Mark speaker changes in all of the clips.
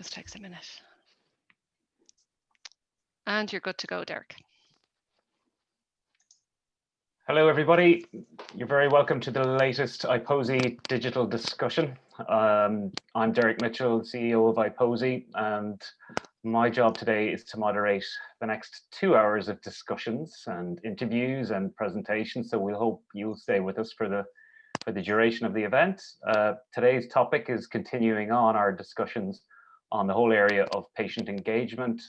Speaker 1: just takes a minute. And you're good to go, Derek.
Speaker 2: Hello, everybody. You're very welcome to the latest iPosy digital discussion. I'm Derek Mitchell, CEO of iPosy, and my job today is to moderate the next 2 hours of discussions and interviews and presentations. So we hope you'll stay with us for the duration of the event. Today's topic is continuing on our discussions on the whole area of patient engagement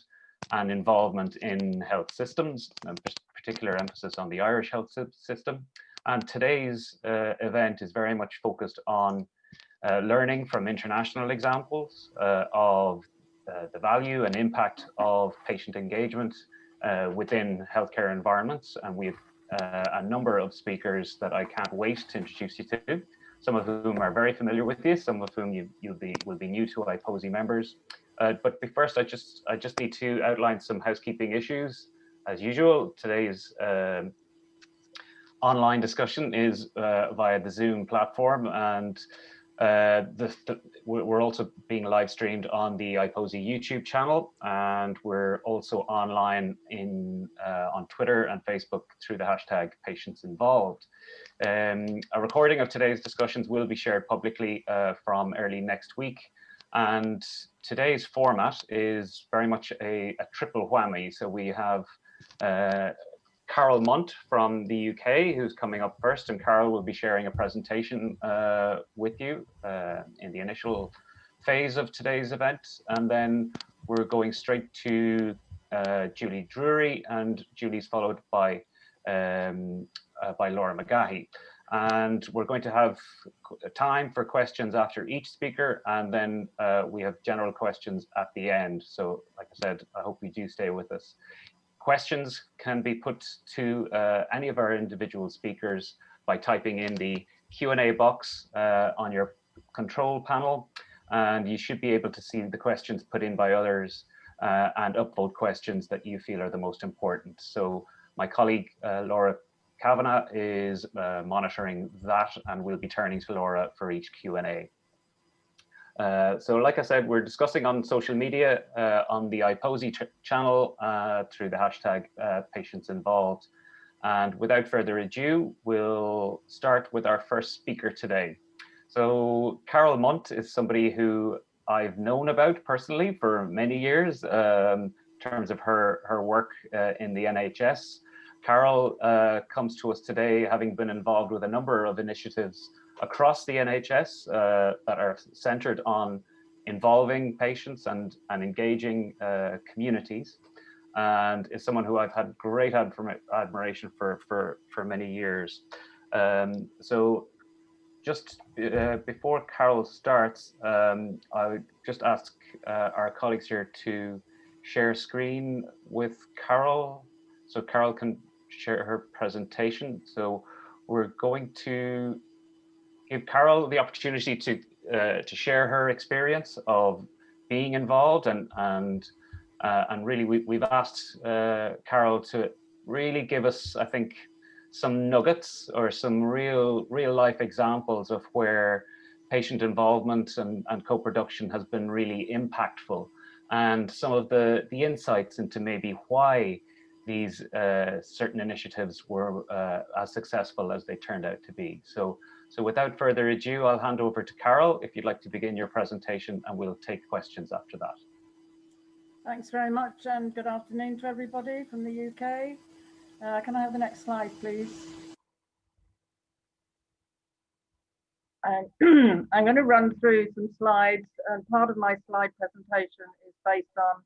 Speaker 2: and involvement in health systems, and particular emphasis on the Irish health system. And today's event is very much focused on learning from international examples of the value and impact of patient engagement within healthcare environments. And we have a number of speakers that I can't wait to introduce you to, some of whom are very familiar with this, some of whom will be new to iPosy members. But first, I just need to outline some housekeeping issues. As usual, today's online discussion is via the Zoom platform, and we're also being live streamed on the iPosy YouTube channel, and we're also online on Twitter and Facebook through the hashtag #PatientsInvolved. A recording of today's discussions will be shared publicly from early next week. And today's format is very much a triple whammy. So we have Carol Mont from the UK, who's coming up first, and Carol will be sharing a presentation with you in the initial phase of today's event. And then we're going straight to Julie Drury, and Julie's followed by Laura McGahey. And we're going to have time for questions after each speaker, and then we have general questions at the end. So like I said, I hope you do stay with us. Questions can be put to any of our individual speakers by typing in the Q&A box on your control panel, and you should be able to see the questions put in by others and upvote questions that you feel are the most important. So my colleague Laura Kavanagh is monitoring that, and we'll be turning to Laura for each Q&A. So like I said, we're discussing on social media on the iPosy channel through the hashtag #PatientsInvolved. And without further ado, we'll start with our first speaker today. So Carol Mont is somebody who I've known about personally for many years in terms of her work in the NHS. Carol comes to us today having been involved with a number of initiatives across the NHS that are centered on involving patients and engaging communities, and is someone who I've had great admiration for many years. So just before Carol starts, I would just ask our colleagues here to share screen with Carol, so Carol can share her presentation. So we're going to give Carol the opportunity to share her experience of being involved, and really we've asked Carol to really give us, I think, some nuggets or some real life examples of where patient involvement and co-production has been really impactful, and some of the insights into maybe why these certain initiatives were as successful as they turned out to be. So without further ado, I'll hand over to Carol if you'd like to begin your presentation, and we'll take questions after that.
Speaker 3: Thanks very much, and good afternoon to everybody from the UK. Can I have the next slide, please? And I'm going to run through some slides, and part of my slide presentation is based on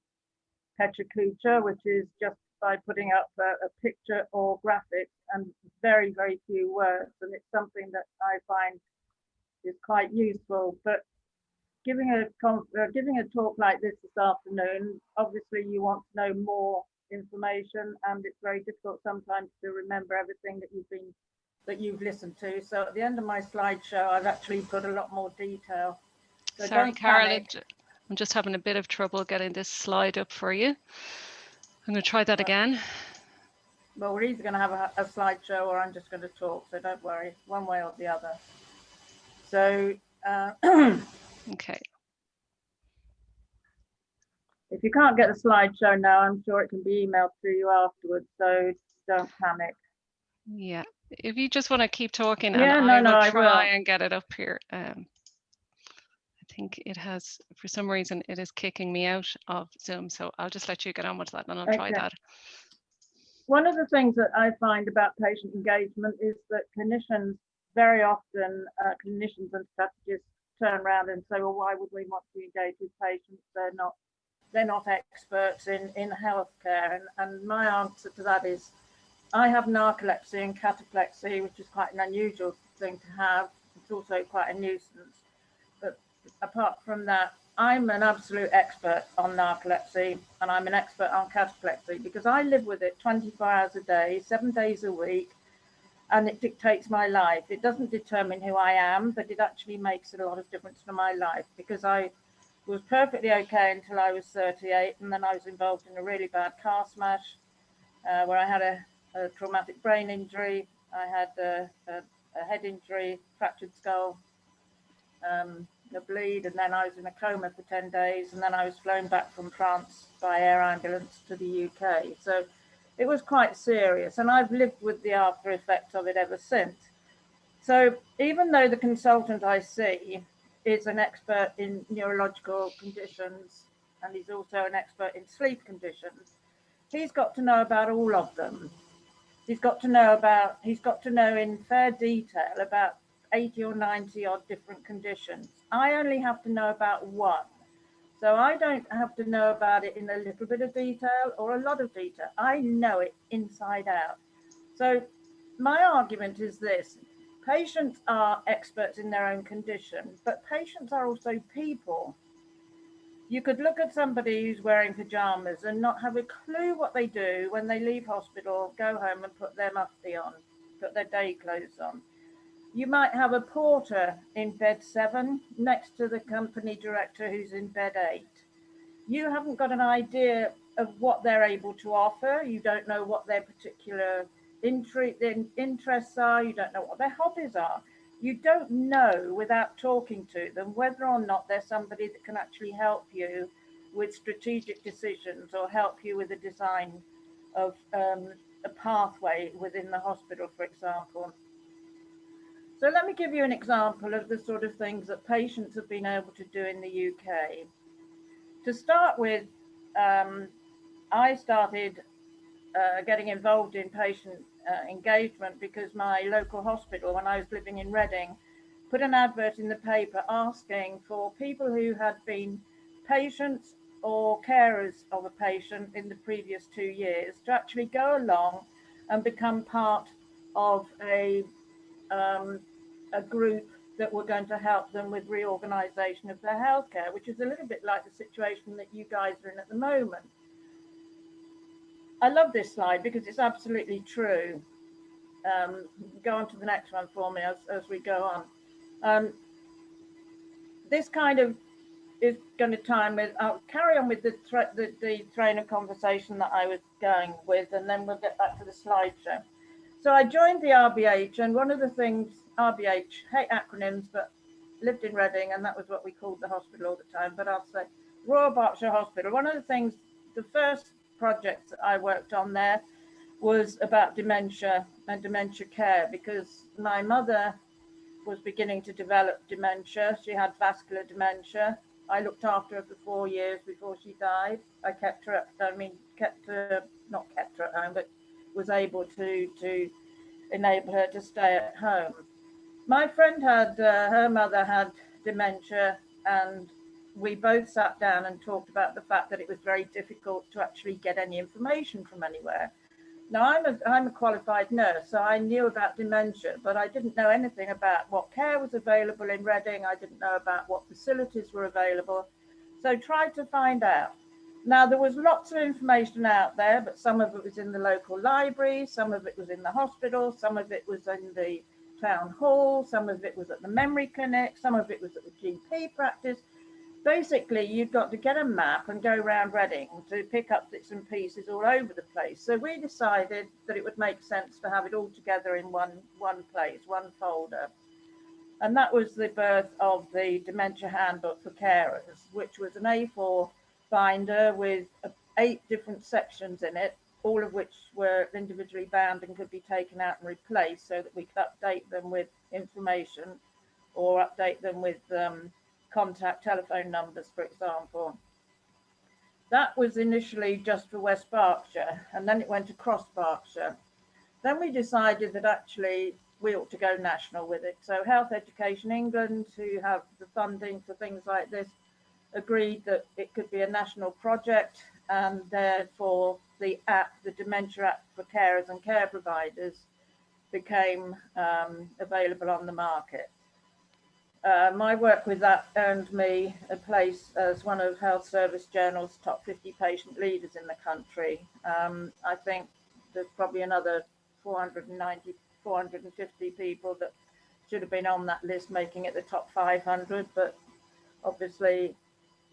Speaker 3: Petra Kuchar, which is just by putting up a picture or graphics and very few words, and it's something that I find is quite useful. But giving a talk like this afternoon, obviously you want to know more information, and it's very difficult sometimes to remember everything that you've listened to. So at the end of my slideshow, I've actually put a lot more detail. So
Speaker 1: sorry, Carol, I'm just having a bit of trouble getting this slide up for you. I'm going to try that again.
Speaker 3: Well, we're either going to have a slideshow or I'm just going to talk, so don't worry, one way or the other. So,
Speaker 1: okay.
Speaker 3: If you can't get the slideshow now, I'm sure it can be emailed to you afterwards, so don't panic.
Speaker 1: Yeah, if you just want to keep talking, and
Speaker 3: Yeah,
Speaker 1: I
Speaker 3: no,
Speaker 1: will
Speaker 3: I
Speaker 1: try
Speaker 3: will.
Speaker 1: and get it up here. I think it has, for some reason, it is kicking me out of Zoom, so I'll just let you get on with that, and I'll try
Speaker 3: Okay.
Speaker 1: that.
Speaker 3: One of the things that I find about patient engagement is that clinicians, very often, clinicians and strategists turn around and say, well, why would we want to engage with patients? They're not experts in healthcare. And my answer to that is, I have narcolepsy and cataplexy, which is quite an unusual thing to have. It's also quite a nuisance. But apart from that, I'm an absolute expert on narcolepsy, and I'm an expert on cataplexy because I live with it 24 hours a day, 7 days a week, and it dictates my life. It doesn't determine who I am, but it actually makes a lot of difference to my life because I was perfectly okay until I was 38, and then I was involved in a really bad car smash where I had a traumatic brain injury. I had a head injury, fractured skull, a bleed, and then I was in a coma for 10 days, and then I was flown back from France by air ambulance to the UK. So it was quite serious, and I've lived with the after effects of it ever since. So even though the consultant I see is an expert in neurological conditions, and he's also an expert in sleep conditions, he's got to know about all of them. He's got to know in fair detail about 80 or 90 odd different conditions. I only have to know about one. So I don't have to know about it in a little bit of detail or a lot of detail. I know it inside out. So my argument is this: patients are experts in their own condition, but patients are also people. You could look at somebody who's wearing pajamas and not have a clue what they do when they leave hospital, go home and put their mufti on, put their day clothes on. You might have a porter in bed 7 next to the company director who's in bed 8. You haven't got an idea of what they're able to offer. You don't know what their particular interests are. You don't know what their hobbies are. You don't know without talking to them whether or not they're somebody that can actually help you with strategic decisions or help you with the design of a pathway within the hospital, for example. So let me give you an example of the sort of things that patients have been able to do in the UK. To start with, I started getting involved in patient engagement because my local hospital, when I was living in Reading, put an advert in the paper asking for people who had been patients or carers of a patient in the previous 2 years to actually go along and become part of a group that were going to help them with reorganization of their healthcare, which is a little bit like the situation that you guys are in at the moment. I love this slide because it's absolutely true. Go on to the next one for me as we go on. This kind of is going to time with, I'll carry on with the train of conversation that I was going with, and then we'll get back to the slideshow. So I joined the RBH, and one of the things, RBH, hate acronyms, but lived in Reading, and that was what we called the hospital all the time, but I'll say Royal Berkshire Hospital. One of the things, the first project that I worked on there was about dementia and dementia care, because my mother was beginning to develop dementia. She had vascular dementia. I looked after her for 4 years before she died. I kept her not kept her at home, but was able to enable her to stay at home. My friend had, her mother had dementia, and we both sat down and talked about the fact that it was very difficult to actually get any information from anywhere. Now, I'm a qualified nurse, so I knew about dementia, but I didn't know anything about what care was available in Reading. I didn't know about what facilities were available. So tried to find out. Now, there was lots of information out there, but some of it was in the local library, some of it was in the hospital, some of it was in the town hall, some of it was at the memory clinic, some of it was at the GP practice. Basically, you've got to get a map and go around Reading to pick up bits and pieces all over the place. So we decided that it would make sense to have it all together in one place, one folder. And that was the birth of the Dementia Handbook for Carers, which was an A4 binder with 8 different sections in it, all of which were individually bound and could be taken out and replaced so that we could update them with information or update them with contact telephone numbers, for example. That was initially just for West Berkshire, and then it went across Berkshire. Then we decided that actually we ought to go national with it. So Health Education England, who have the funding for things like this, agreed that it could be a national project, and therefore the app, the Dementia app for carers and care providers, became available on the market. My work with that earned me a place as one of Health Service Journal's top 50 patient leaders in the country. I think there's probably another 490, 450 people that should have been on that list, making it the top 500, but obviously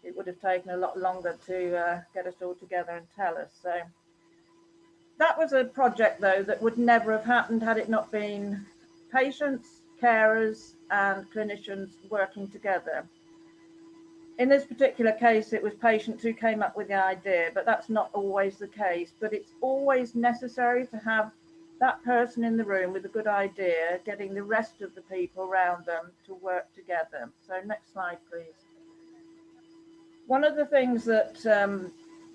Speaker 3: it would have taken a lot longer to get us all together and tell us. So that was a project, though, that would never have happened had it not been patients, carers and clinicians working together. In this particular case, it was patients who came up with the idea, but that's not always the case. But it's always necessary to have that person in the room with a good idea, getting the rest of the people around them to work together. So next slide, please. One of the things that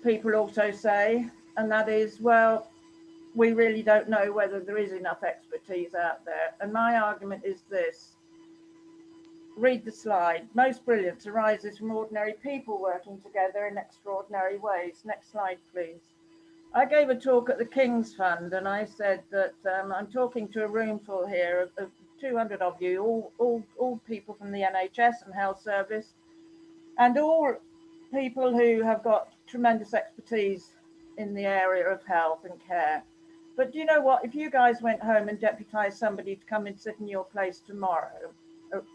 Speaker 3: people also say, and that is, well, we really don't know whether there is enough expertise out there. And my argument is this. Read the slide. Most brilliance arises from ordinary people working together in extraordinary ways. Next slide, please. I gave a talk at the King's Fund, and I said that I'm talking to a room full here of 200 of you, all people from the NHS and health service, and all people who have got tremendous expertise in the area of health and care. But do you know what? If you guys went home and deputised somebody to come and sit in your place tomorrow,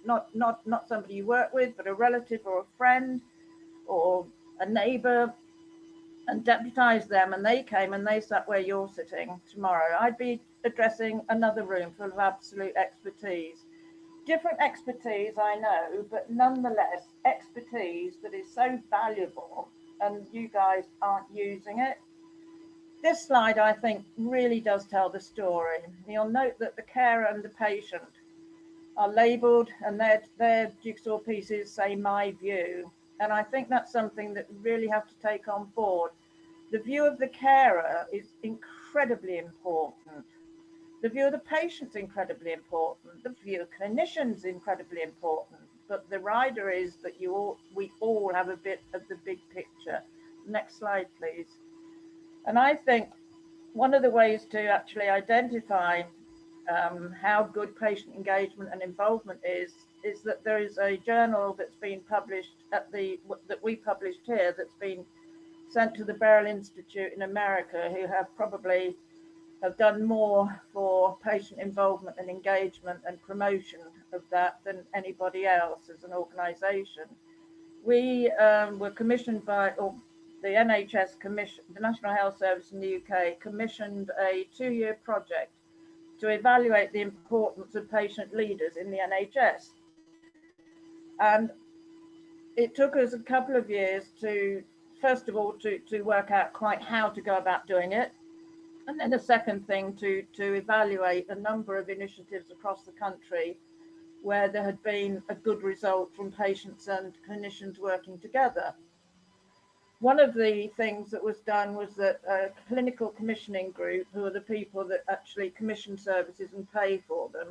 Speaker 3: not somebody you work with, but a relative or a friend or a neighbour, and deputised them, and they came and they sat where you're sitting tomorrow, I'd be addressing another room full of absolute expertise. Different expertise, I know, but nonetheless, expertise that is so valuable, and you guys aren't using it. This slide, I think, really does tell the story. You'll note that the carer and the patient are labelled, and their jigsaw pieces say "my view." And I think that's something that we really have to take on board. The view of the carer is incredibly important. The view of the patient is incredibly important. The view of clinicians is incredibly important. But the rider is that we all have a bit of the big picture. Next slide, please. And I think one of the ways to actually identify how good patient engagement and involvement is that there is a journal that's been published that we published here, that's been sent to the Beryl Institute in America, who have done more for patient involvement and engagement and promotion of that than anybody else as an organization. We were commissioned by, or the NHS commission, the National Health Service in the UK commissioned a 2-year project to evaluate the importance of patient leaders in the NHS. And it took us a couple of years to, first of all, to work out quite how to go about doing it. And then the second thing, to evaluate a number of initiatives across the country where there had been a good result from patients and clinicians working together. One of the things that was done was that a clinical commissioning group, who are the people that actually commission services and pay for them,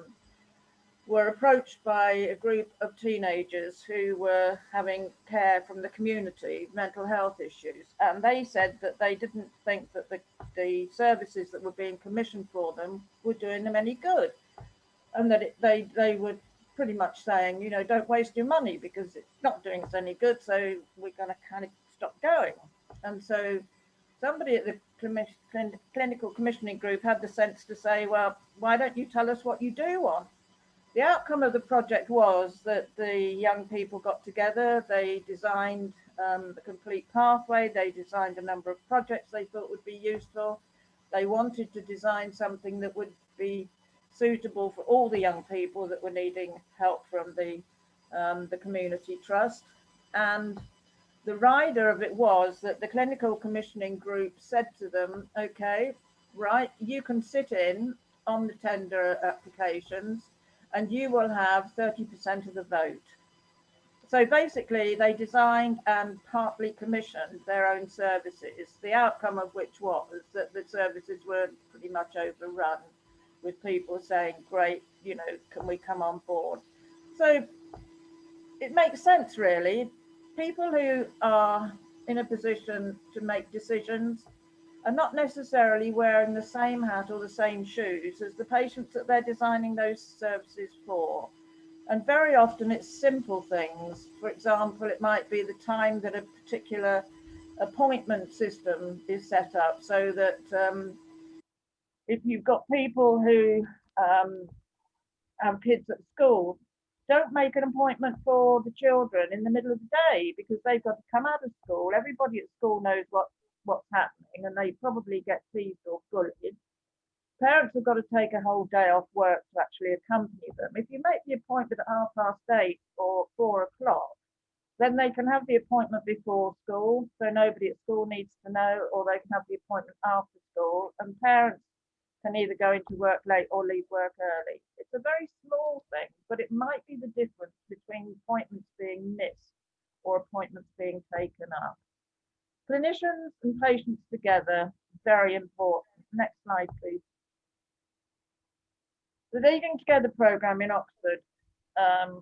Speaker 3: were approached by a group of teenagers who were having care from the community, mental health issues. And they said that they didn't think that the services that were being commissioned for them were doing them any good. And that they were pretty much saying, you know, don't waste your money because it's not doing us any good. So we're going to kind of stop going. And so somebody at the clinical commissioning group had the sense to say, well, why don't you tell us what you do want? The outcome of the project was that the young people got together, they designed a complete pathway, they designed a number of projects they thought would be useful. They wanted to design something that would be suitable for all the young people that were needing help from the community trust. And the rider of it was that the clinical commissioning group said to them, okay, right, you can sit in on the tender applications and you will have 30% of the vote. So basically they designed and partly commissioned their own services, the outcome of which was that the services were pretty much overrun with people saying, great, you know, can we come on board? So it makes sense, really. People who are in a position to make decisions are not necessarily wearing the same hat or the same shoes as the patients that they're designing those services for. And very often it's simple things. For example, it might be the time that a particular appointment system is set up, so that if you've got people who have kids at school, don't make an appointment for the children in the middle of the day, because they've got to come out of school. Everybody at school knows what's happening, and they probably get teased or bullied. Parents have got to take a whole day off work to actually accompany them. If you make the appointment at 8:30 or 4 o'clock, then they can have the appointment before school, so nobody at school needs to know, or they can have the appointment after school, and parents can either go into work late or leave work early. It's a very small thing, but it might be the difference between appointments being missed or appointments being taken up. Clinicians and patients together, very important. Next slide, please. The Leading Together programme in Oxford,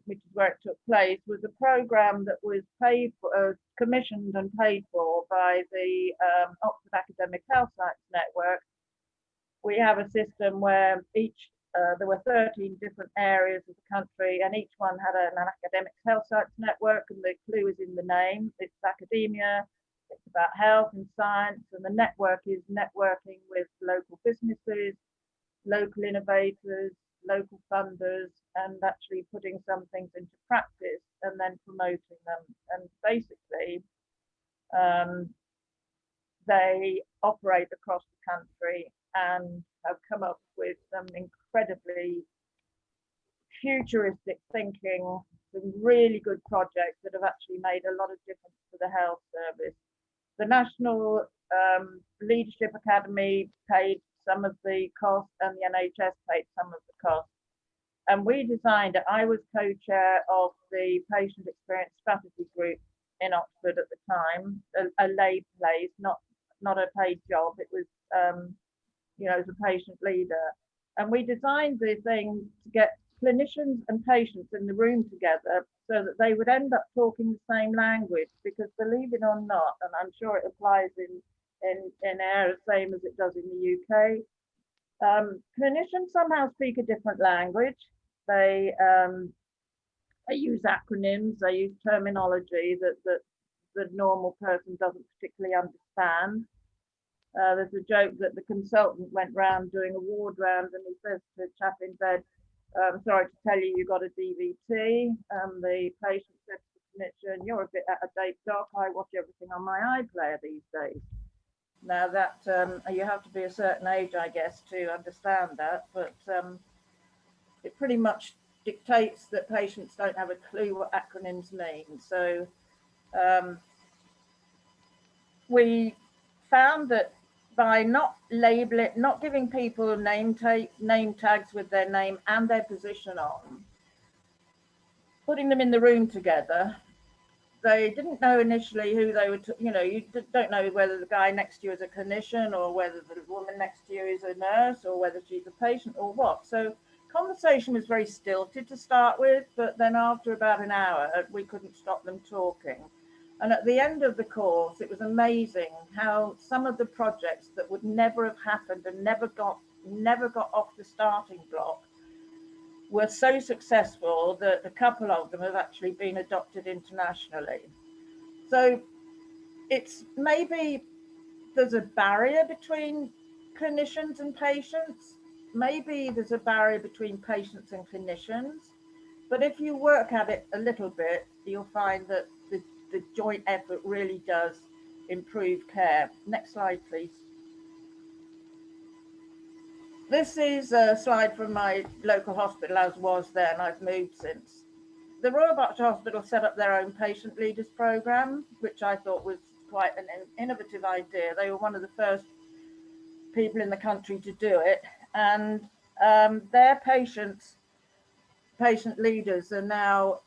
Speaker 3: which is where it took place, was a programme that was paid for, commissioned and paid for by the Oxford Academic Health Science Network. We have a system where there were 13 different areas of the country, and each one had an academic health science network, and the clue is in the name. It's academia, it's about health and science, and the network is networking with local businesses, local innovators, local funders, and actually putting some things into practice and then promoting them. And basically, they operate across the country and have come up with some incredibly futuristic thinking, some really good projects that have actually made a lot of difference to the health service. The National Leadership Academy paid some of the cost, and the NHS paid some of the cost. And we designed it. I was co-chair of the Patient Experience Strategy Group in Oxford at the time, a lay place, not a paid job. It was, you know, as a patient leader. And we designed the thing to get clinicians and patients in the room together so that they would end up talking the same language, because believe it or not, and I'm sure it applies in air the same as it does in the UK, clinicians somehow speak a different language. They use acronyms, they use terminology that the normal person doesn't particularly understand. There's a joke that the consultant went round doing a ward round, and he says to the chap in bed, sorry to tell you, you got a DVT. The patient said to the clinician, you're a bit out of date, doc. I watch everything on my iPlayer these days. Now that you have to be a certain age, I guess, to understand that, but it pretty much dictates that patients don't have a clue what acronyms mean. So we found that by not giving people name tags with their name and their position on, putting them in the room together, they didn't know initially who they were, you don't know whether the guy next to you is a clinician or whether the woman next to you is a nurse or whether she's a patient or what. So conversation was very stilted to start with, but then after about an hour, we couldn't stop them talking. And at the end of the course, it was amazing how some of the projects that would never have happened and never got off the starting block were so successful that a couple of them have actually been adopted internationally. So it's maybe there's a barrier between clinicians and patients. Maybe there's a barrier between patients and clinicians. But if you work at it a little bit, you'll find that the joint effort really does improve care. Next slide, please. This is a slide from my local hospital, as was then. I've moved since. the Royal Berkshire Hospital set up their own patient leaders program, which I thought was quite an innovative idea. They were one of the first people in the country to do it, and their patient leaders are now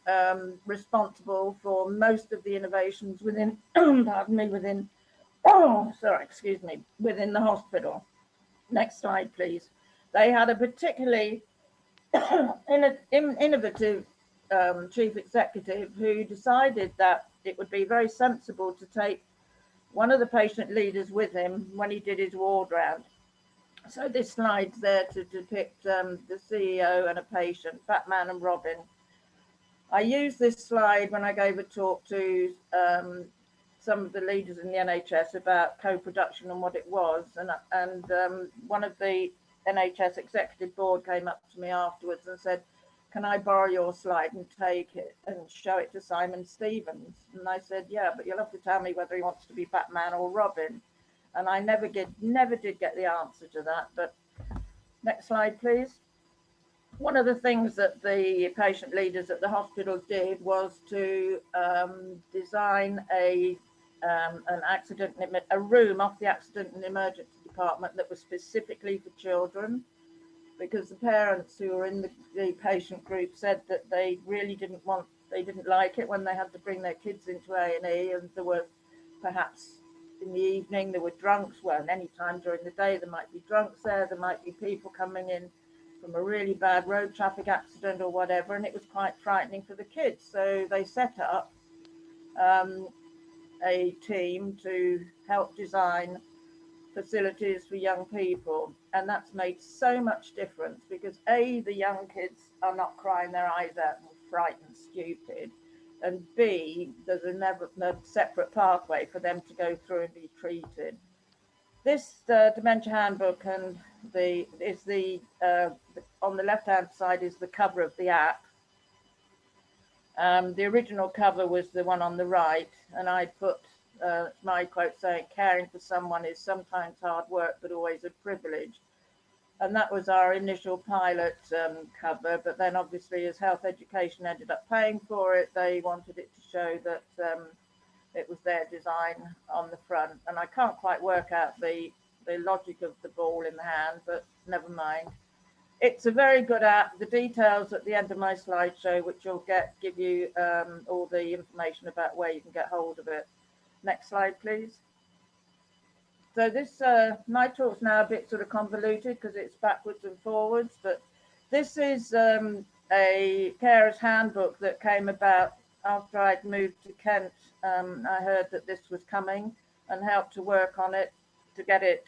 Speaker 3: responsible for most of the innovations within, pardon me, within, within the hospital. Next slide, please. They had a particularly innovative chief executive who decided that it would be very sensible to take one of the patient leaders with him when he did his ward round. So this slide's there to depict the CEO and a patient, Batman and Robin. I used this slide when I gave a talk to some of the leaders in the NHS about co-production and what it was, and one of the NHS executive board came up to me afterwards and said, "Can I borrow your slide and take it and show it to Simon Stevens?" And I said, "Yeah, but you'll have to tell me whether he wants to be Batman or Robin." And I never did get the answer to that. But next slide, please. One of the things that the patient leaders at the hospital did was to design a room off the accident and emergency department that was specifically for children, because the parents who were in the patient group said that they really didn't like it when they had to bring their kids into A&E, and there were perhaps in the evening there were drunks. Well, any time during the day there might be drunks there might be people coming in from a really bad road traffic accident or whatever, and it was quite frightening for the kids. So they set up a team to help design facilities for young people, and that's made so much difference, because A, the young kids are not crying their eyes out and frightened stupid, and B, there's a separate pathway for them to go through and be treated. This Dementia Handbook and on the left-hand side is the cover of the app. The original cover was the one on the right, and I put my quote saying, "Caring for someone is sometimes hard work, but always a privilege." And that was our initial pilot cover, but then obviously as health education ended up paying for it, they wanted it to show that it was their design on the front. And I can't quite work out the logic of the ball in the hand, but never mind. It's a very good app. The details at the end of my slideshow, which you'll give you all the information about where you can get hold of it. Next slide, please. So this, my talk's now a bit sort of convoluted because it's backwards and forwards, but this is a carer's handbook that came about after I'd moved to Kent. I heard that this was coming and helped to work on it to get it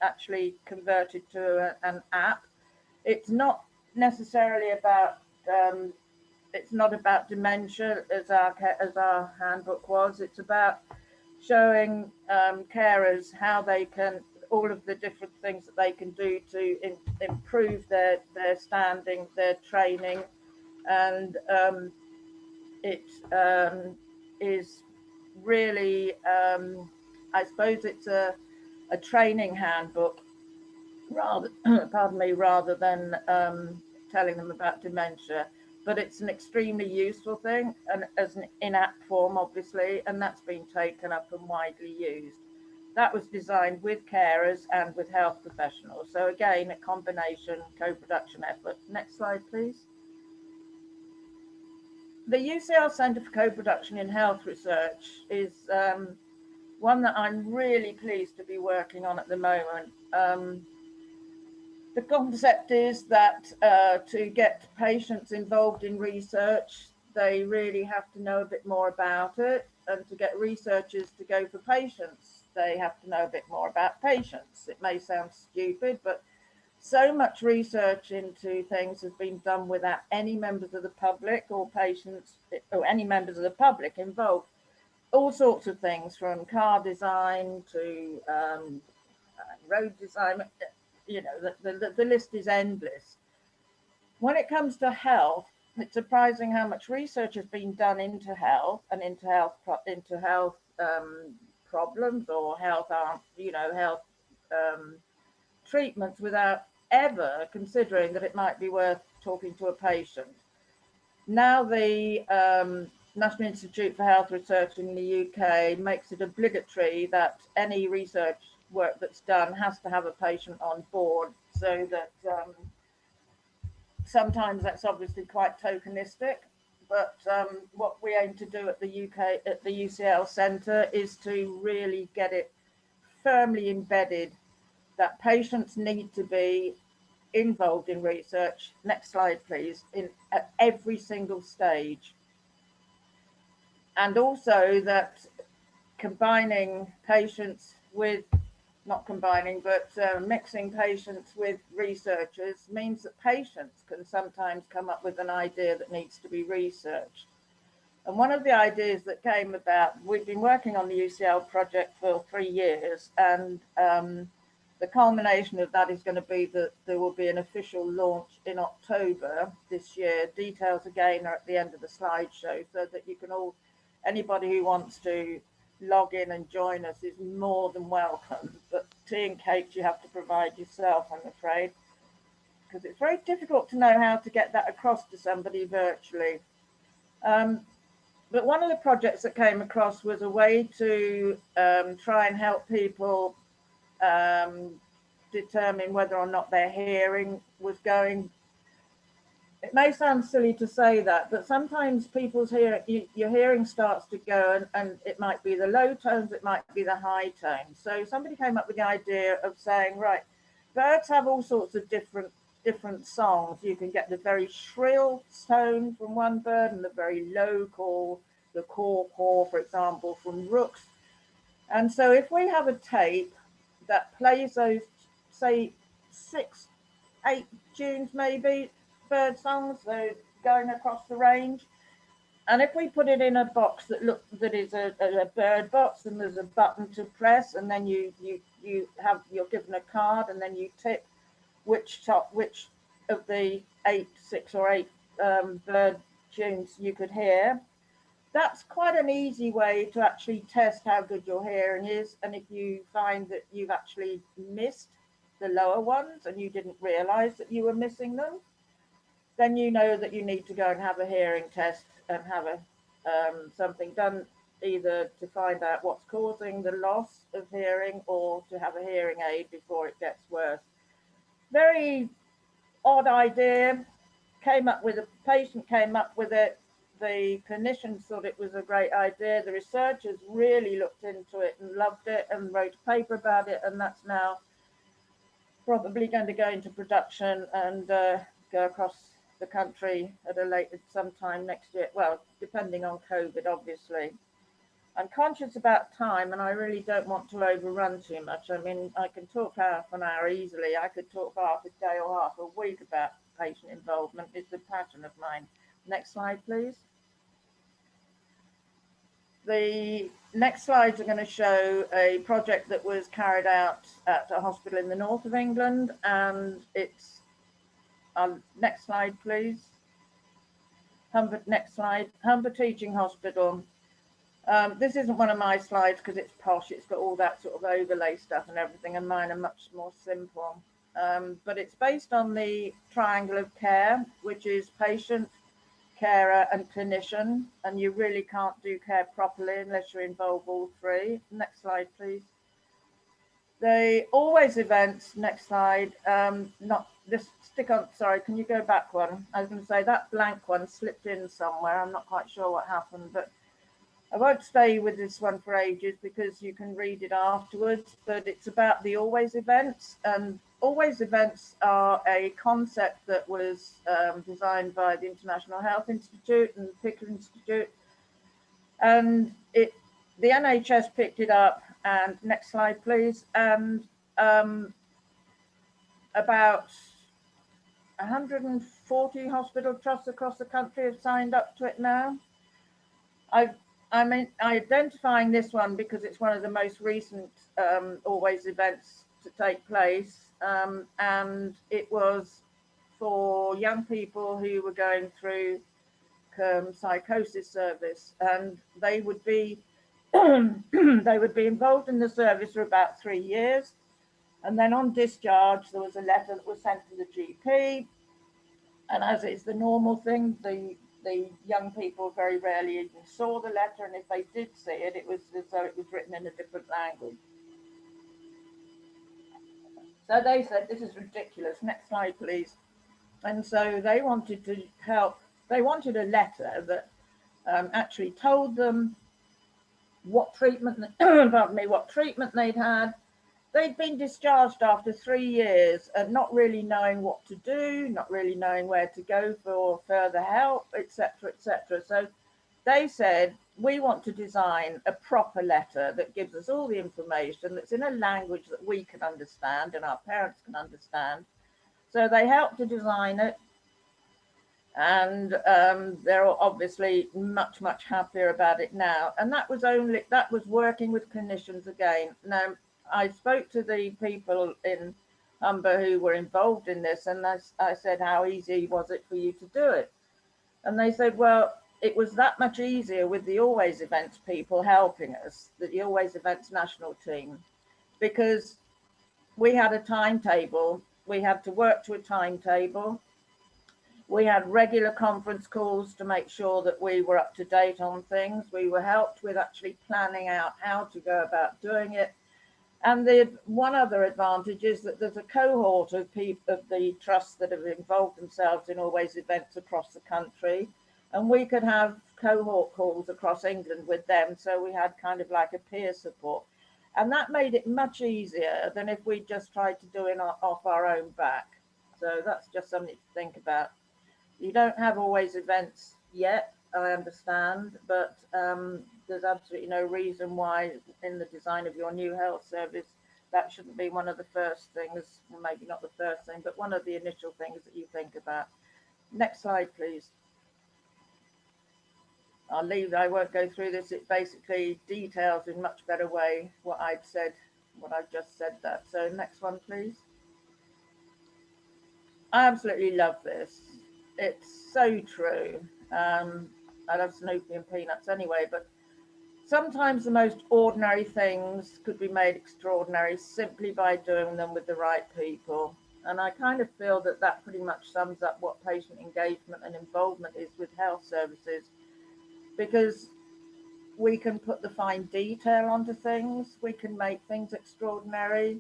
Speaker 3: actually converted to an app. It's not necessarily about, it's not about dementia as our handbook was. It's about showing carers how they can, all of the different things that they can do to improve their standing, their training, and it is really, I suppose it's a training handbook rather, pardon me, rather than telling them about dementia. But it's an extremely useful thing, and as an in-app form, obviously, and that's been taken up and widely used. That was designed with carers and with health professionals. So again, a combination co-production effort. Next slide, please. The UCL Centre for Co-Production in Health Research is one that I'm really pleased to be working on at the moment. The concept is that to get patients involved in research, they really have to know a bit more about it, and to get researchers to go for patients, they have to know a bit more about patients. It may sound stupid, but so much research into things has been done without any members of the public or patients or any members of the public involved. All sorts of things, from car design to road design. You know, the list is endless. When it comes to health, it's surprising how much research has been done into health and into health problems or health treatments without ever considering that it might be worth talking to a patient. now the National Institute for Health Research in the UK makes it obligatory that any research work that's done has to have a patient on board, so that sometimes that's obviously quite tokenistic, but what we aim to do at the UCL Centre is to really get it firmly embedded that patients need to be involved in research. Next slide, please, at every single stage. And also that combining patients with, not combining, but mixing patients with researchers means that patients can sometimes come up with an idea that needs to be researched. And one of the ideas that came about, we've been working on the UCL project for 3 years, and the culmination of that is going to be that there will be an official launch in October this year. Details again are at the end of the slideshow, so that you can all, anybody who wants to log in and join us is more than welcome. But tea and cakes you have to provide yourself, I'm afraid, because it's very difficult to know how to get that across to somebody virtually. But one of the projects that came across was a way to try and help people determine whether or not their hearing was going. It may sound silly to say that, but sometimes people's hearing, your hearing starts to go, and it might be the low tones, it might be the high tones. So somebody came up with the idea of saying, right, birds have all sorts of different songs. You can get the very shrill tone from one bird and the very low call, the caw, for example, from rooks. And so if we have a tape that plays those, say, 6, 8 tunes maybe, bird songs, so going across the range, and if we put it in a box that is a bird box, and there's a button to press, and then you're given a card, and then you tick which of the 6 or 8 bird tunes you could hear. That's quite an easy way to actually test how good your hearing is. And if you find that you've actually missed the lower ones and you didn't realize that you were missing them, then you know that you need to go and have a hearing test and have something done, either to find out what's causing the loss of hearing or to have a hearing aid before it gets worse. Very odd idea. Patient came up with it. The clinicians thought it was a great idea. The researchers really looked into it and loved it and wrote a paper about it, and that's now probably going to go into production and go across the country at a later sometime next year. Well, depending on COVID, obviously. I'm conscious about time, and I really don't want to overrun too much. I mean, I can talk half an hour easily. I could talk for half a day or half a week about patient involvement. It's a passion of mine. Next slide, please. The next slides are going to show a project that was carried out at a hospital in the north of England, and it's next slide, please. Humber, next slide. Humber Teaching Hospital. This isn't one of my slides because it's posh. It's got all that sort of overlay stuff and everything, and mine are much more simple. But it's based on the triangle of care, which is patient, carer and clinician, and you really can't do care properly unless you involve all three. Next slide, please. The always events, next slide, not this, stick on, sorry, can you go back one? I was going to say that blank one slipped in somewhere. I'm not quite sure what happened, but I won't stay with this one for ages because you can read it afterwards, but it's about the always events. And always events are a concept that was designed by the International Health Institute and the Picker Institute. And the NHS picked it up, and next slide, please. And about 140 hospital trusts across the country have signed up to it now. I'm identifying this one because it's one of the most recent always events to take place, and it was for young people who were going through psychosis service, and they would be they would be involved in the service for about 3 years, and then on discharge there was a letter that was sent to the GP, and as is the normal thing, the the young people very rarely even saw the letter, and if they did see it, it was as though it was written in a different language. So they said, this is ridiculous. Next slide, please. And so they wanted to help. They wanted a letter that actually told them what treatment, pardon me, what treatment they'd had. They'd been discharged after 3 years and not really knowing what to do, not really knowing where to go for further help, etc., etc. So they said, we want to design a proper letter that gives us all the information, that's in a language that we can understand and our parents can understand. So they helped to design it, and they're obviously much, much happier about it now. And that was working with clinicians again. Now, I spoke to the people in Humber who were involved in this, and I said, how easy was it for you to do it? And they said, well, it was that much easier with the Always Events people helping us, the Always Events national team, because we had a timetable. We had to work to a timetable. We had regular conference calls to make sure that we were up to date on things. We were helped with actually planning out how to go about doing it. And the one other advantage is that there's a cohort of people of the trusts that have involved themselves in Always Events across the country, and we could have cohort calls across England with them. So we had kind of like a peer support, and that made it much easier than if we just tried to do it off our own back. So that's just something to think about. You don't have Always Events yet, I understand, but there's absolutely no reason why in the design of your new health service that shouldn't be one of the first things, maybe not the first thing, but one of the initial things that you think about. Next slide, please. I won't go through this. It basically details in much better way what I've just said that. So next one, please. I absolutely love this. It's so true. I love Snoopy and Peanuts anyway, but sometimes the most ordinary things could be made extraordinary simply by doing them with the right people. And I kind of feel that that pretty much sums up what patient engagement and involvement is with health services, because we can put the fine detail onto things, we can make things extraordinary,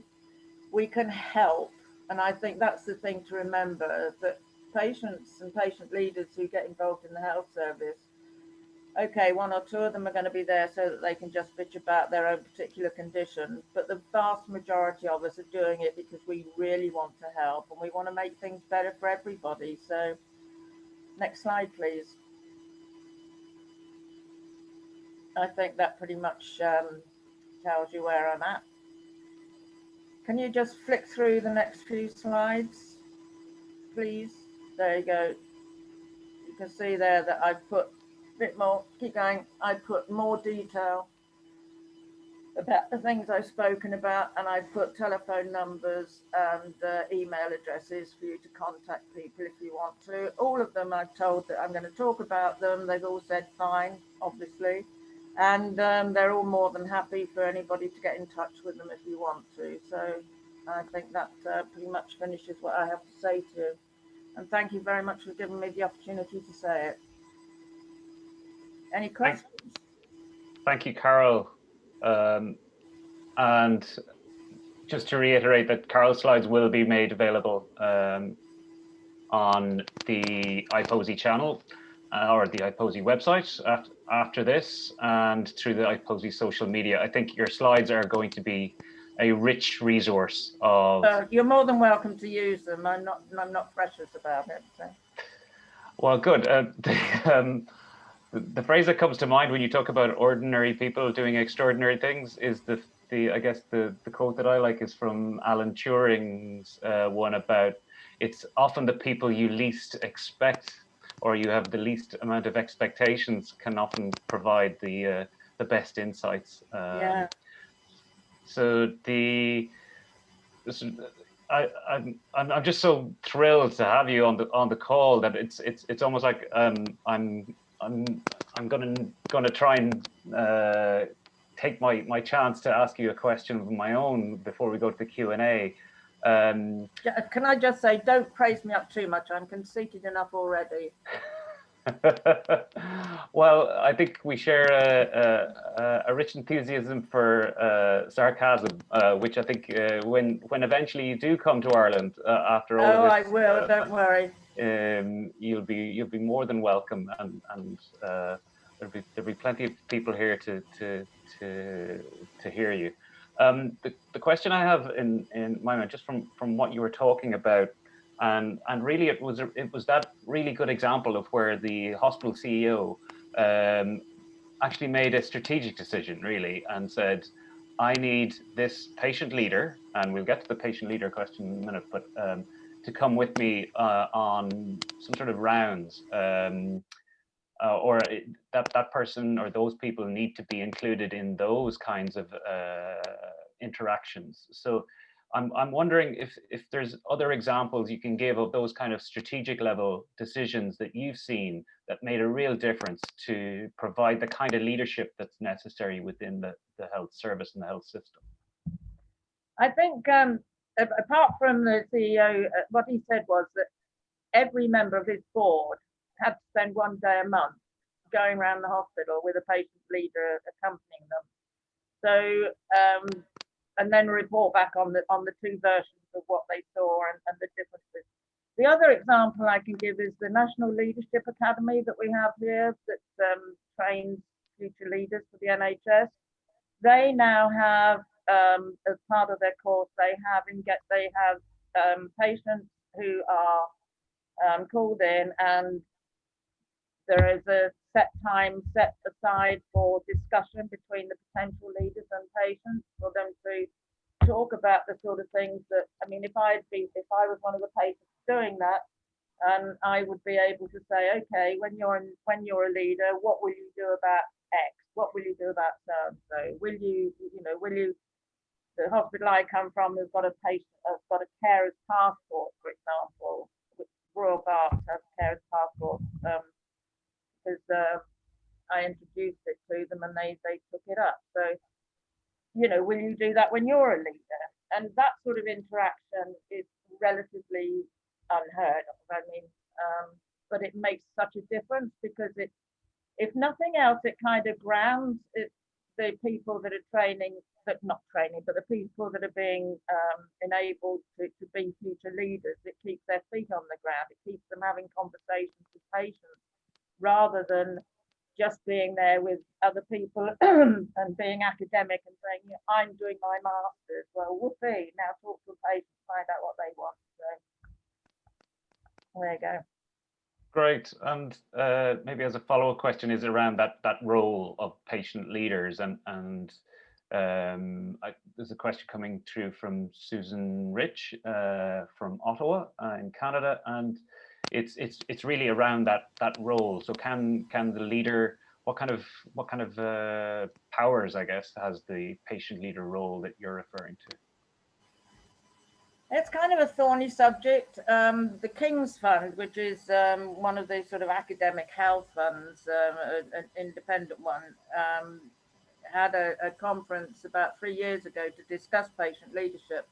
Speaker 3: we can help. And I think that's the thing to remember, that patients and patient leaders who get involved in the health service, okay, one or two of them are going to be there so that they can just bitch about their own particular condition, but the vast majority of us are doing it because we really want to help and we want to make things better for everybody. So next slide, please. I think that pretty much tells you where I'm at. Can you just flick through the next few slides, please? There you go. You can see there that I've put a bit more, keep going, I put more detail about the things I've spoken about, and I put telephone numbers and email addresses for you to contact people if you want to. All of them I've told that I'm going to talk about them. They've all said fine, obviously. And they're all more than happy for anybody to get in touch with them if you want to. So I think that pretty much finishes what I have to say to you. And thank you very much for giving me the opportunity to say it. Any questions?
Speaker 2: Thank you, Carol. And just to reiterate that Carol's slides will be made available on the iPosy channel or the iPosy website after this, and through the iPosy social media. I think your slides are going to be a rich resource of...
Speaker 3: You're more than welcome to use them. I'm not precious about it. So. Well,
Speaker 2: good. The phrase that comes to mind when you talk about ordinary people doing extraordinary things is I guess the quote that I like is from Alan Turing's one about, it's often the people you least expect or you have the least amount of expectations can often provide the best insights.
Speaker 3: Yeah.
Speaker 2: So I'm just so thrilled to have you on the call that it's almost like I'm gonna try and take my chance to ask you a question of my own before we go to the Q&A.
Speaker 3: Can I just say, don't praise me up too much. I'm conceited enough already.
Speaker 2: Well, I think we share a rich enthusiasm for sarcasm, which I think when eventually you do come to Ireland after all of this,
Speaker 3: I will. Don't worry.
Speaker 2: you'll be more than welcome, and there'll be plenty of people here to hear you. The question I have in my mind, just from what you were talking about, and really it was that really good example of where the hospital CEO actually made a strategic decision, really, and said, I need this patient leader, and we'll get to the patient leader question in a minute, but to come with me on some sort of rounds, or that person or those people need to be included in those kinds of interactions. So I'm wondering if there's other examples you can give of those kind of strategic level decisions that you've seen that made a real difference to provide the kind of leadership that's necessary within the health service and the health system.
Speaker 3: I think apart from the CEO, what he said was that every member of his board had to spend one day a month going around the hospital with a patient leader accompanying them. So, and then report back on the two versions of what they saw and the differences. The other example I can give is the National Leadership Academy that we have here that trains future leaders for the NHS. They now have, as part of their course, they have patients who are called in, and there is a set time set aside for discussion between the potential leaders and patients for them to talk about the sort of things that, I mean, if I was one of the patients doing that, I would be able to say, okay, when you're a leader, what will you do about X? What will you do about so and so? Will you the hospital I come from has got a carer's passport, for example, which Royal Berks has a carer's passport, because I introduced it to them and they took it up. So, will you do that when you're a leader? And that sort of interaction is relatively unheard of. I mean, but it makes such a difference because if nothing else, it kind of grounds the people that are but the people that are being enabled to be future leaders. It keeps their feet on the ground. It keeps them having conversations with patients rather than just being there with other people and being academic and saying, I'm doing my master's. Well, whoopee, now talk to a patient, find out what they want. So there you go.
Speaker 2: Great. And maybe as a follow-up question is around that role of patient leaders, and there's a question coming through from Susan Rich from Ottawa in Canada, and it's really around that role. So can the leader, what kind of powers, I guess, has the patient leader role that you're referring to?
Speaker 3: It's kind of a thorny subject. The King's Fund, which is one of the sort of academic health funds, an independent one, had a conference about 3 years ago to discuss patient leadership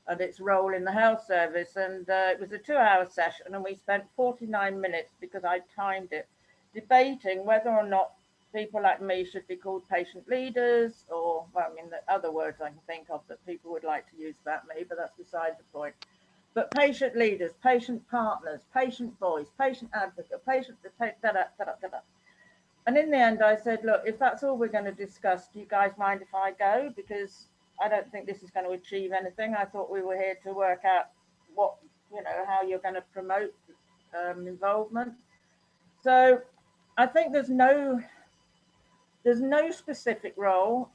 Speaker 3: and its role in the health service. And it was a 2-hour session, and we spent 49 minutes, because I timed it, debating whether or not people like me should be called patient leaders, or, well, I mean, the other words I can think of that people would like to use about me, but that's beside the point. But patient leaders, patient partners, patient voice, patient advocate, patient da-da-da-da-da-da. And in the end, I said, look, if that's all we're going to discuss, do you guys mind if I go? Because I don't think this is going to achieve anything. I thought we were here to work out how you're going to promote involvement. So I think there's no specific role.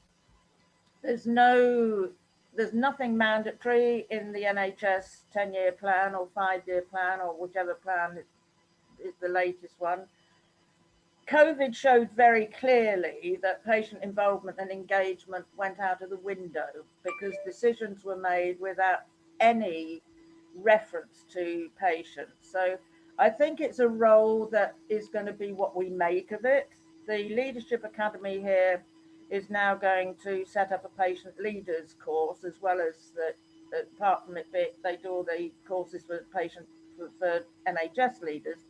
Speaker 3: There's nothing mandatory in the NHS 10-year plan or 5-year plan or whichever plan is the latest one. COVID showed very clearly that patient involvement and engagement went out of the window because decisions were made without any reference to patients. So I think it's a role that is going to be what we make of it. The Leadership Academy here is now going to set up a patient leaders course, as well as apart from it, they do all the courses for NHS leaders.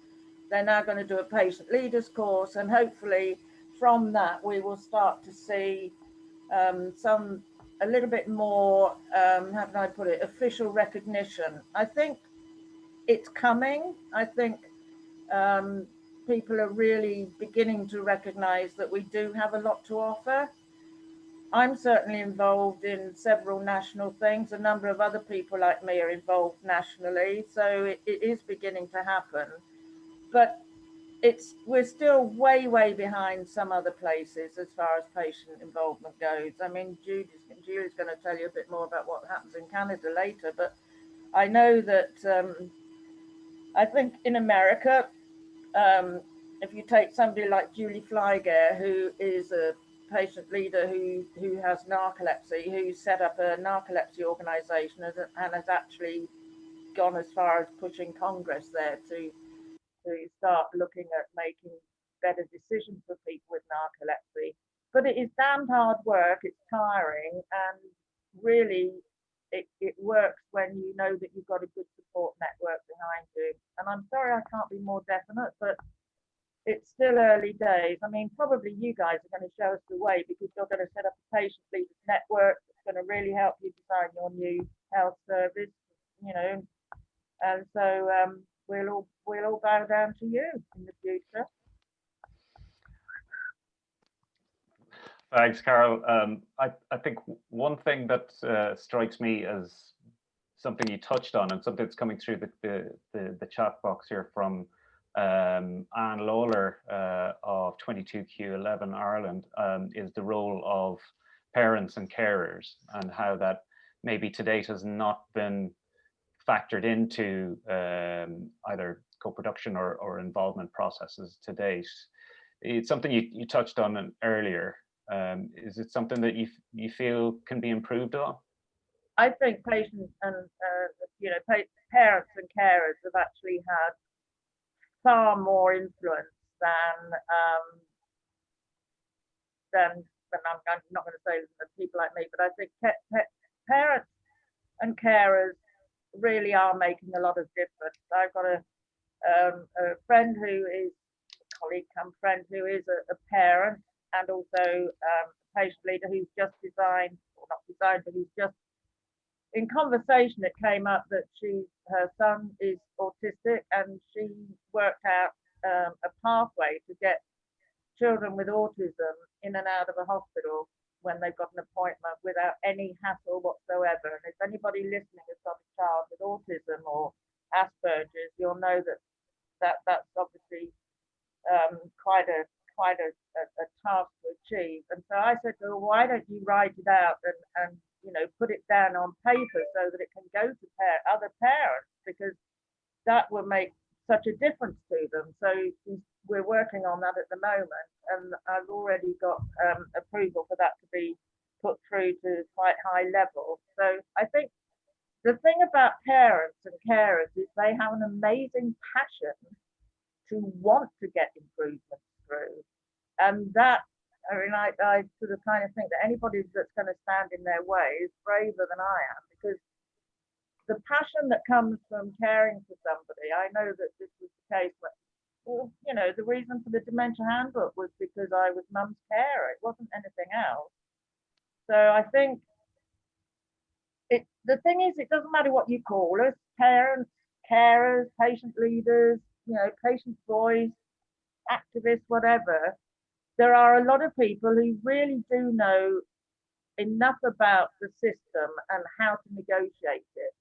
Speaker 3: they're now going to do a patient leaders course, and hopefully from that we will start to see a little bit more, how can I put it, official recognition. I think it's coming. I think people are really beginning to recognize that we do have a lot to offer. I'm certainly involved in several national things. A number of other people like me are involved nationally, so it is beginning to happen. But we're still way behind some other places as far as patient involvement goes. I mean, Julie's going to tell you a bit more about what happens in Canada later, but I know that I think in America, if you take somebody like Julie Flygare, who is a patient leader who has narcolepsy, who set up a narcolepsy organization and has actually gone as far as pushing Congress there to start looking at making better decisions for people with narcolepsy. But it is damned hard work, it's tiring, and really it works when you know that you've got a good support network behind you. And I'm sorry I can't be more definite, but it's still early days. I mean, probably you guys are going to show us the way, because you're going to set up a patient leaders network that's going to really help you design your new health service, you know. And so we'll all bow down to you in the future.
Speaker 2: Thanks, Carol. I think one thing that strikes me as something you touched on, and something that's coming through the chat box here from Anne Lawler of 22Q11 Ireland, is the role of parents and carers, and how that maybe to date has not been factored into either co-production or involvement processes to date. It's something you touched on earlier. Is it something that you feel can be improved on?
Speaker 3: I think patients and parents and carers have actually had far more influence than I'm not going to say people like me, but I think parents and carers really are making a lot of difference. I've got a friend who is a colleague come friend who is a parent and also a patient leader who's just designed, or not designed, but who's just in conversation. It came up that her son is autistic, and she worked out a pathway to get children with autism in and out of a hospital when they've got an appointment without any hassle whatsoever. And if anybody listening has got a child with autism or Asperger's, you'll know that's obviously quite a task to achieve. And so I said to her, why don't you write it out and put it down on paper so that it can go to other parents, because that will make such a difference to them. So we're working on that at the moment, and I've already got approval for that to be put through to quite high level. So I think the thing about parents and carers is they have an amazing passion to want to get improvements through. And that, I mean, I sort of kind of think that anybody that's going to stand in their way is braver than I am, because the passion that comes from caring for somebody, I know that this was the case when, the reason for the Dementia Handbook was because I was mum's carer. It wasn't anything else. So I think the thing is, it doesn't matter what you call us, parents, carers, patient leaders, patient voice, activists, whatever. There are a lot of people who really do know enough about the system and how to negotiate it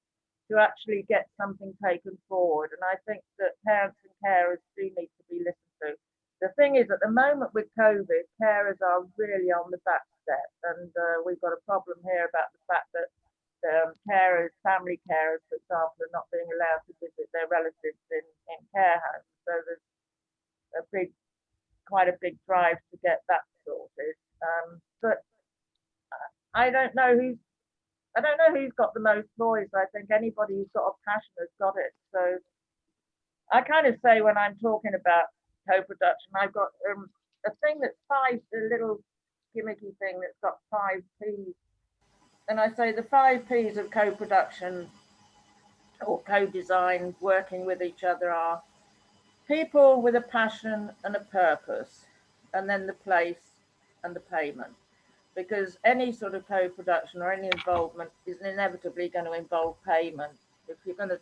Speaker 3: to actually get something taken forward. And I think that parents and carers do need to be listened to. The thing is, at the moment with COVID, carers are really on the back step, and we've got a problem here about the fact that carers, family carers, for example, are not being allowed to visit their relatives in care homes. So there's quite a big drive to get that sorted. But I don't know who's got the most voice. I think anybody who's got a passion has got it. So I kind of say, when I'm talking about co-production, I've got a thing that's a little gimmicky thing that's got 5 P's. And I say the 5 P's of co-production or co-design, working with each other, are people with a passion and a purpose, and then the place and the payment. Because any sort of co-production or any involvement is inevitably going to involve payment. If you're going to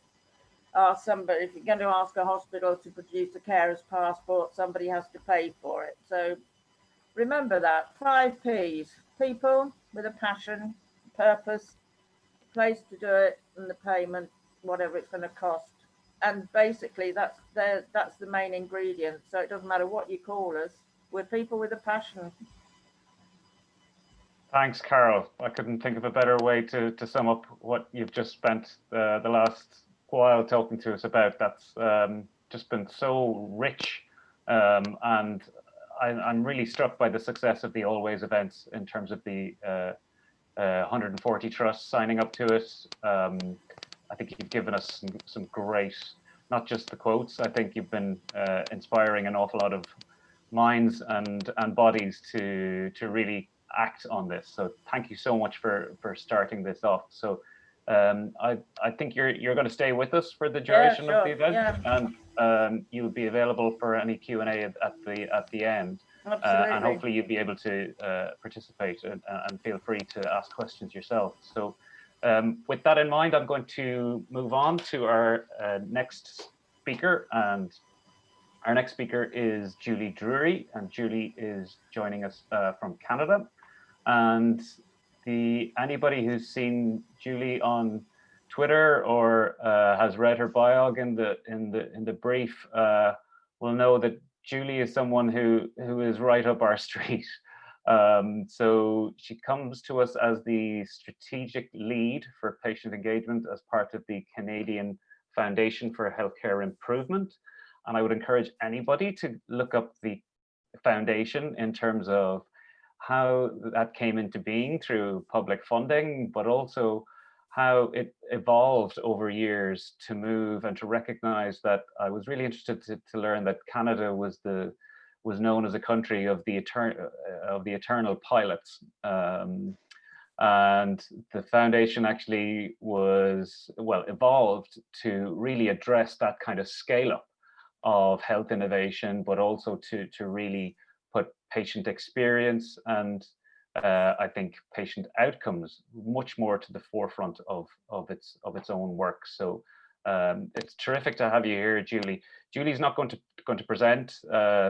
Speaker 3: ask somebody, if you're going to ask a hospital to produce a carer's passport, somebody has to pay for it. So remember that, 5 P's: people with a passion, purpose, place to do it, and the payment, whatever it's going to cost. And basically that's the main ingredient. So it doesn't matter what you call us, we're people with a passion.
Speaker 2: Thanks, Carol. I couldn't think of a better way to sum up what you've just spent the last while talking to us about. That's just been so rich, and I'm really struck by the success of the Always events in terms of the 140 trusts signing up to it. I think you've given us some great, not just the quotes, I think you've been inspiring an awful lot of minds and bodies to really act on this. So thank you so much for starting this off. So I think you're going to stay with us for the duration of the event, and you'll be available for any Q&A at the end. And hopefully you'll be able to participate and feel free to ask questions yourself. So with that in mind, I'm going to move on to our next speaker, and our next speaker is Julie Drury, and Julie is joining us from Canada. And anybody who's seen Julie on Twitter or has read her biog in the brief will know that Julie is someone who is right up our street. So she comes to us as the strategic lead for patient engagement as part of the Canadian Foundation for Healthcare Improvement. And I would encourage anybody to look up the foundation in terms of how that came into being through public funding, but also how it evolved over years to move and to recognize that I was really interested to learn that Canada was known as a country of the eternal pilots. And the foundation actually evolved to really address that kind of scale up of health innovation, but also to really put patient experience and I think patient outcomes much more to the forefront of its own work. So it's terrific to have you here, Julie. Julie's not going to present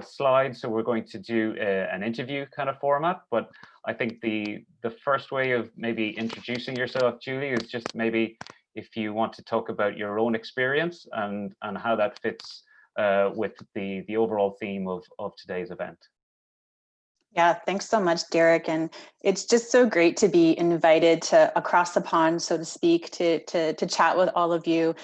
Speaker 2: slides, so we're going to do an interview kind of format. But I think the first way of maybe introducing yourself, Julie, is just maybe if you want to talk about your own experience and how that fits with the overall theme of today's event.
Speaker 4: Yeah, thanks so much, Derek. And it's just so great to be invited to across the pond, so to speak, to chat with all of you.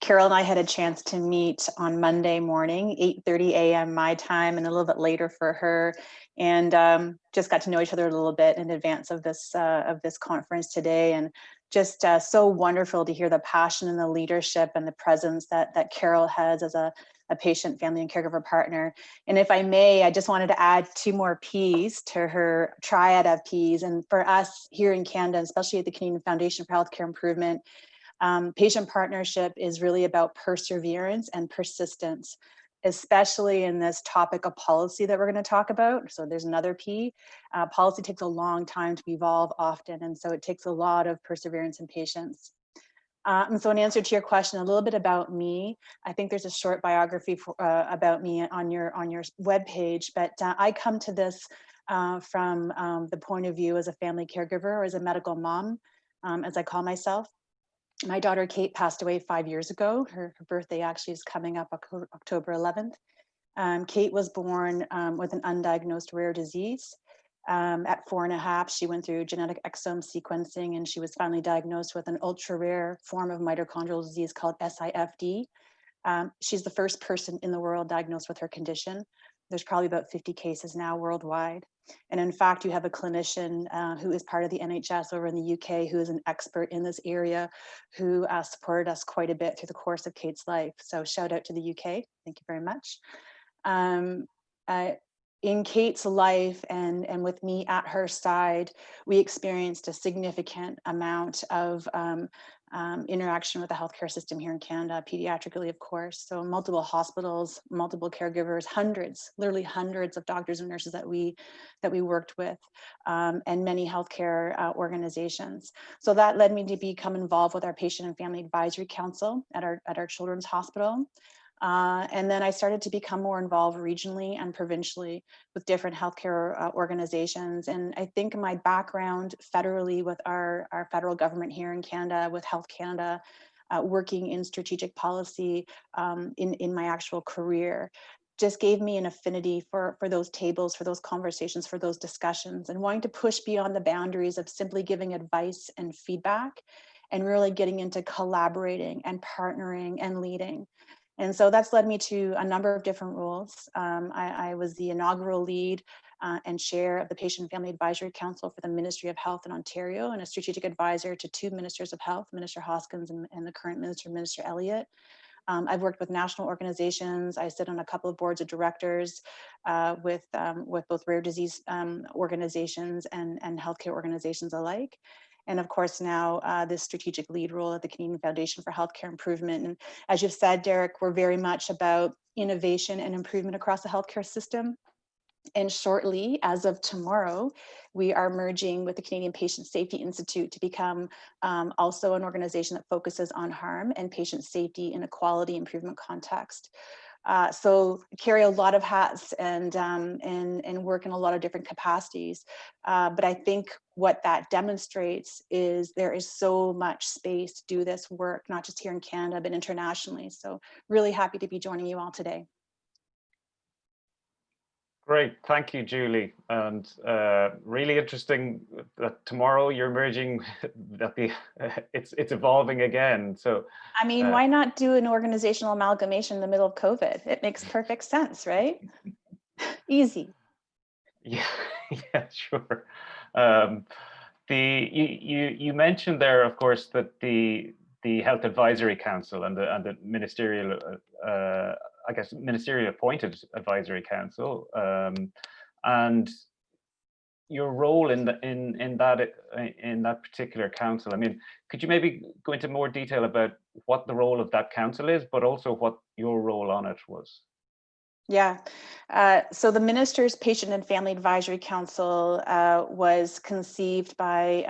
Speaker 4: Carol and I had a chance to meet on Monday morning, 8:30 a.m. my time, and a little bit later for her, and just got to know each other a little bit in advance of this conference today. And just so wonderful to hear the passion and the leadership and the presence that Carol has as a patient, family, and caregiver partner. And if I may, I just wanted to add 2 more P's to her triad of P's. And for us here in Canada, especially at the Canadian Foundation for Healthcare Improvement, patient partnership is really about perseverance and persistence, especially in this topic of policy that we're going to talk about. So there's another P. Policy takes a long time to evolve often, and so it takes a lot of perseverance and patience. And so in answer to your question, a little bit about me, I think there's a short biography about me on your webpage, but I come to this from the point of view as a family caregiver or as a medical mom, as I call myself. My daughter, Kate, passed away 5 years ago. Her birthday actually is coming up October 11th. Kate was born with an undiagnosed rare disease. At 4.5, she went through genetic exome sequencing, and she was finally diagnosed with an ultra rare form of mitochondrial disease called SIFD. She's the first person in the world diagnosed with her condition. There's probably about 50 cases now worldwide. And in fact, you have a clinician who is part of the NHS over in the UK, who is an expert in this area, who supported us quite a bit through the course of Kate's life. So shout out to the UK. Thank you very much. In Kate's life and with me at her side, we experienced a significant amount of interaction with the healthcare system here in Canada, pediatrically, of course. So multiple hospitals, multiple caregivers, hundreds, literally hundreds of doctors and nurses that we worked with, and many healthcare organizations. So that led me to become involved with our Patient and Family Advisory Council at our Children's Hospital. And then I started to become more involved regionally and provincially with different healthcare organizations. And I think my background federally with our federal government here in Canada, with Health Canada, working in strategic policy in my actual career, just gave me an affinity for those tables, for those conversations, for those discussions, and wanting to push beyond the boundaries of simply giving advice and feedback, and really getting into collaborating and partnering and leading. And so that's led me to a number of different roles. I was the inaugural lead and chair of the Patient and Family Advisory Council for the Ministry of Health in Ontario, and a strategic advisor to two ministers of health, Minister Hoskins and the current minister, Minister Elliott. I've worked with national organizations. I sit on a couple of boards of directors with both rare disease organizations and healthcare organizations alike. And of course, now this strategic lead role at the Canadian Foundation for Healthcare Improvement. And as you've said, Derek, we're very much about innovation and improvement across the healthcare system. And shortly, as of tomorrow, we are merging with the Canadian Patient Safety Institute to become also an organization that focuses on harm and patient safety in a quality improvement context. So carry a lot of hats and work in a lot of different capacities. But I think what that demonstrates is there is so much space to do this work, not just here in Canada, but internationally. So really happy to be joining you all today.
Speaker 2: Great, thank you, Julie. And really interesting that tomorrow you're merging, that it's evolving again. So
Speaker 4: I mean, why not do an organizational amalgamation in the middle of COVID? It makes perfect sense, right? Easy.
Speaker 2: Yeah, yeah, sure. You mentioned there, of course, that the Health Advisory Council and the ministerial, I guess, ministerial appointed advisory council, and your role in that particular council. I mean, could you maybe go into more detail about what the role of that council is, but also what your role on it was?
Speaker 4: Yeah, so the Minister's Patient and Family Advisory Council was conceived by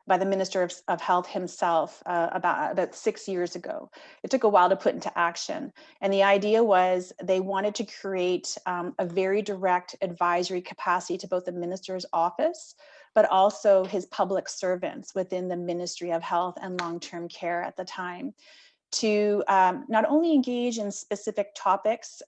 Speaker 4: the Minister of Health himself about 6 years ago. It took a while to put into action. And the idea was they wanted to create a very direct advisory capacity to both the Minister's office, but also his public servants within the Ministry of Health and Long-Term Care at the time, to not only engage in specific topics,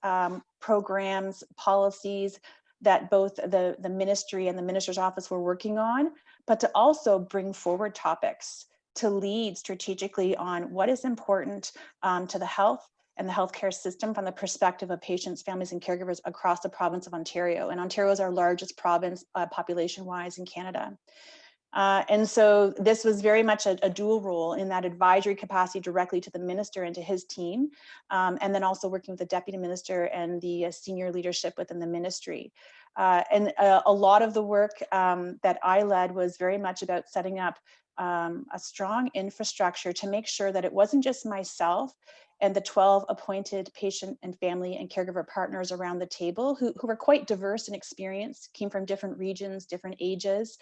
Speaker 4: programs, policies that both the ministry and the minister's office were working on, but to also bring forward topics to lead strategically on what is important to the health and the healthcare system from the perspective of patients, families, and caregivers across the province of Ontario. And Ontario is our largest province population-wise in Canada. And so this was very much a dual role in that advisory capacity directly to the minister and to his team, and then also working with the deputy minister and the senior leadership within the ministry. And a lot of the work that I led was very much about setting up a strong infrastructure to make sure that it wasn't just myself and the 12 appointed patient and family and caregiver partners around the table who were quite diverse in experience, came from different regions, different ages,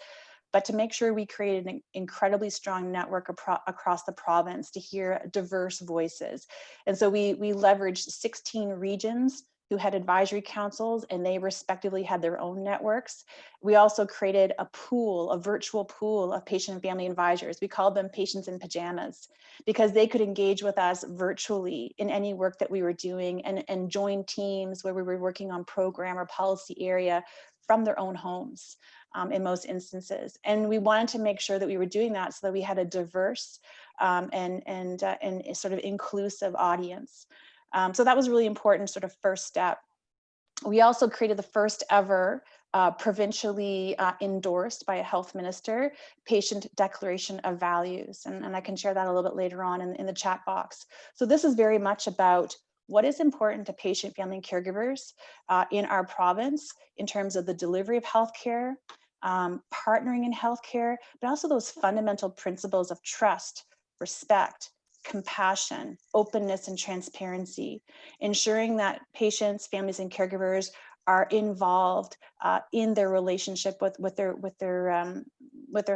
Speaker 4: but to make sure we created an incredibly strong network across the province to hear diverse voices. And so we leveraged 16 regions who had advisory councils, and they respectively had their own networks. We also created a pool, a virtual pool of patient and family advisors. We called them patients in pajamas, because they could engage with us virtually in any work that we were doing and join teams where we were working on program or policy area from their own homes. In most instances. And we wanted to make sure that we were doing that so that we had a diverse and sort of inclusive audience. So that was really important sort of first step. We also created the first ever provincially endorsed by a health minister patient declaration of values. And I can share that a little bit later on in the chat box. So this is very much about what is important to patient, family, and caregivers in our province in terms of the delivery of healthcare, partnering in healthcare, but also those fundamental principles of trust, respect, compassion, openness, and transparency, ensuring that patients, families, and caregivers are involved in their relationship with their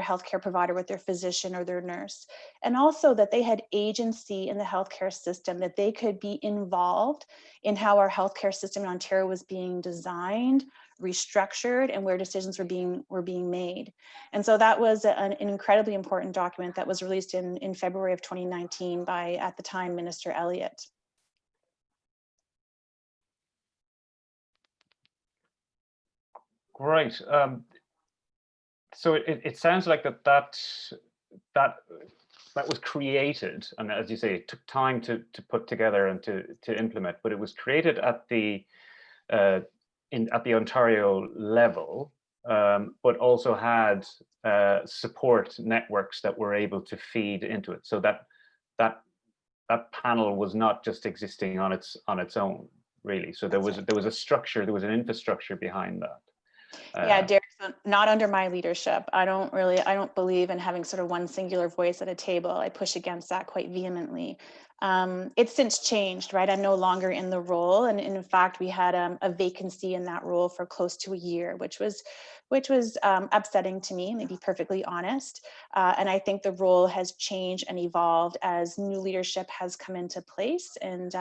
Speaker 4: healthcare provider, with their physician or their nurse, and also that they had agency in the healthcare system, that they could be involved in how our healthcare system in Ontario was being designed, restructured, and where decisions were being made. And so that was an incredibly important document that was released in February of 2019 by, at the time, Minister Elliott.
Speaker 2: Great. So it sounds like that was created, and as you say, it took time to put together and to implement, but it was created at the Ontario level, but also had support networks that were able to feed into it. So that panel was not just existing on its own, really. So there was a structure, there was an infrastructure behind that.
Speaker 4: Yeah, Derek, so not under my leadership. I don't believe in having sort of one singular voice at a table. I push against that quite vehemently. It's since changed, right? I'm no longer in the role. And in fact, we had a vacancy in that role for close to a year, which was upsetting to me, to be perfectly honest. And I think the role has changed and evolved as new leadership has come into place, and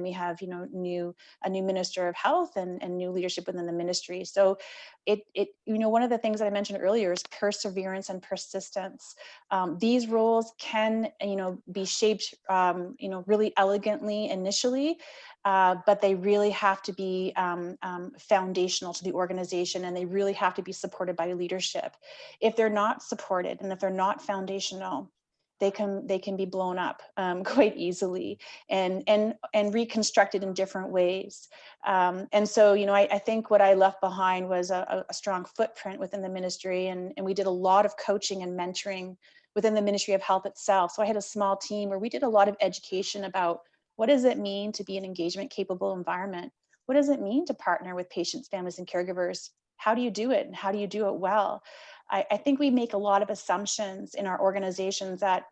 Speaker 4: we have a new Minister of Health and new leadership within the ministry. So one of the things that I mentioned earlier is perseverance and persistence. These roles can be shaped really elegantly initially, but they really have to be foundational to the organization, and they really have to be supported by leadership. If they're not supported and if they're not foundational, they can be blown up quite easily and reconstructed in different ways. And so, I think what I left behind was a strong footprint within the ministry, and we did a lot of coaching and mentoring within the Ministry of Health itself. So I had a small team where we did a lot of education about what does it mean to be an engagement capable environment? What does it mean to partner with patients, families, and caregivers? How do you do it, and how do you do it well? I think we make a lot of assumptions in our organizations that,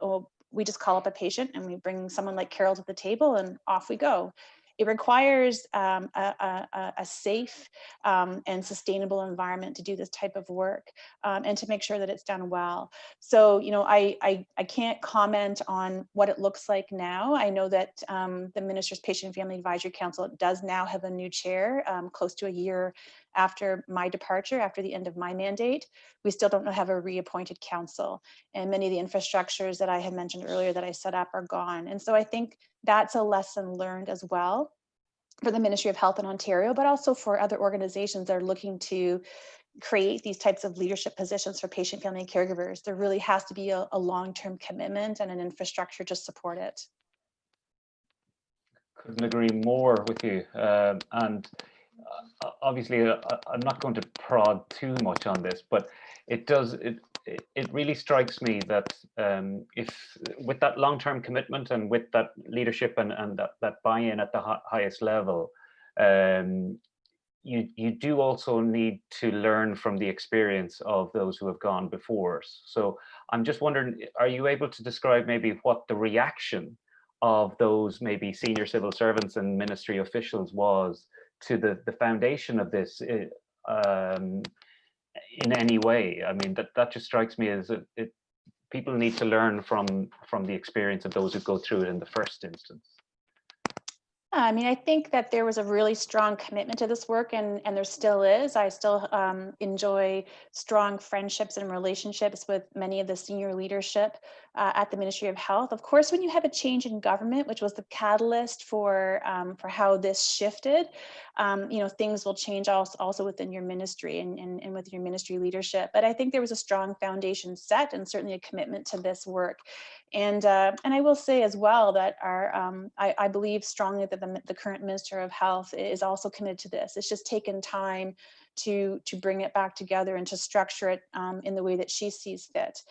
Speaker 4: we just call up a patient and we bring someone like Carol to the table and off we go. It requires a safe and sustainable environment to do this type of work, and to make sure that it's done well. So, I can't comment on what it looks like now. I know that the Minister's Patient and Family Advisory Council does now have a new chair, close to a year after my departure, after the end of my mandate. We still don't have a reappointed council, and many of the infrastructures that I had mentioned earlier that I set up are gone. And so I think that's a lesson learned as well for the Ministry of Health in Ontario, but also for other organizations that are looking to create these types of leadership positions for patient, family, and caregivers. There really has to be a long-term commitment and an infrastructure to support it.
Speaker 2: Couldn't agree more with you. And obviously, I'm not going to prod too much on this, but it really strikes me that if with that long-term commitment and with that leadership and that buy-in at the highest level, you do also need to learn from the experience of those who have gone before. So I'm just wondering, are you able to describe maybe what the reaction of those maybe senior civil servants and ministry officials was to the foundation of this in any way? I mean, that just strikes me as people need to learn from the experience of those who go through it in the first instance.
Speaker 4: I mean, I think that there was a really strong commitment to this work, and there still is. I still enjoy strong friendships and relationships with many of the senior leadership at the Ministry of Health. Of course, when you have a change in government, which was the catalyst for how this shifted, things will change also within your ministry and with your ministry leadership. But I think there was a strong foundation set, and certainly a commitment to this work. And I will say as well that I believe strongly that the current Minister of Health is also committed to this. It's just taken time to bring it back together and to structure it in the way that she sees fit.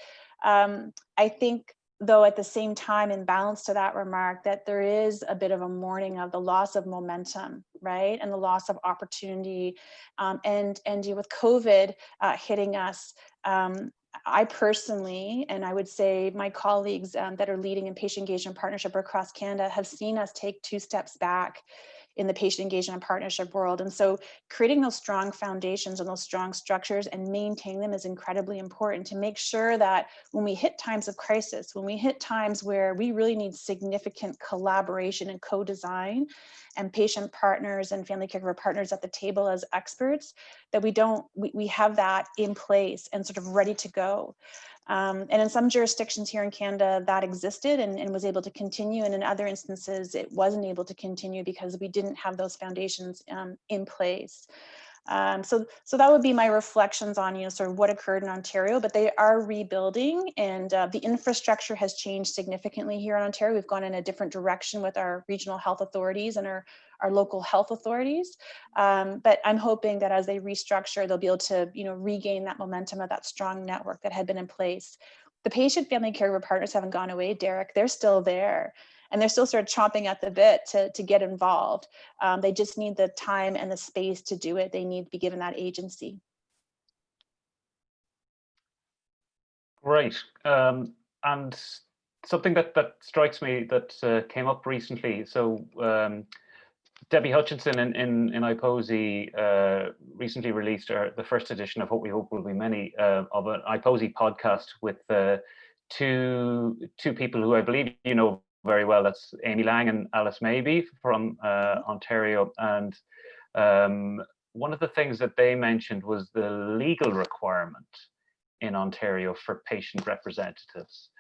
Speaker 4: I think, though, at the same time, in balance to that remark, that there is a bit of a mourning of the loss of momentum, right, and the loss of opportunity, and with COVID hitting us. I personally, and I would say my colleagues that are leading in patient engagement partnership across Canada have seen us take 2 steps back in the patient engagement and partnership world. And so creating those strong foundations and those strong structures and maintain them is incredibly important to make sure that when we hit times of crisis, when we hit times where we really need significant collaboration and co-design and patient partners and family caregiver partners at the table as experts, that we have that in place and sort of ready to go. And in some jurisdictions here in Canada that existed and was able to continue, and in other instances it wasn't able to continue because we didn't have those foundations in place. So that would be my reflections on, sort of what occurred in Ontario, but they are rebuilding, and the infrastructure has changed significantly here in Ontario. We've gone in a different direction with our regional health authorities and our local health authorities. But I'm hoping that as they restructure, they'll be able to, regain that momentum of that strong network that had been in place. The patient family caregiver partners haven't gone away, Derek. They're still there. And they're still sort of chomping at the bit to get involved. They just need the time and the space to do it. They need to be given that agency.
Speaker 2: Great. And something that strikes me that came up recently. So Debbie Hutchinson in iPosy recently released the first edition of what we hope will be many of an iPosy podcast with two people who I believe you know very well. That's Amy Lang and Alice Maybe from Ontario. And one of the things that they mentioned was the legal requirement in Ontario for patient representatives.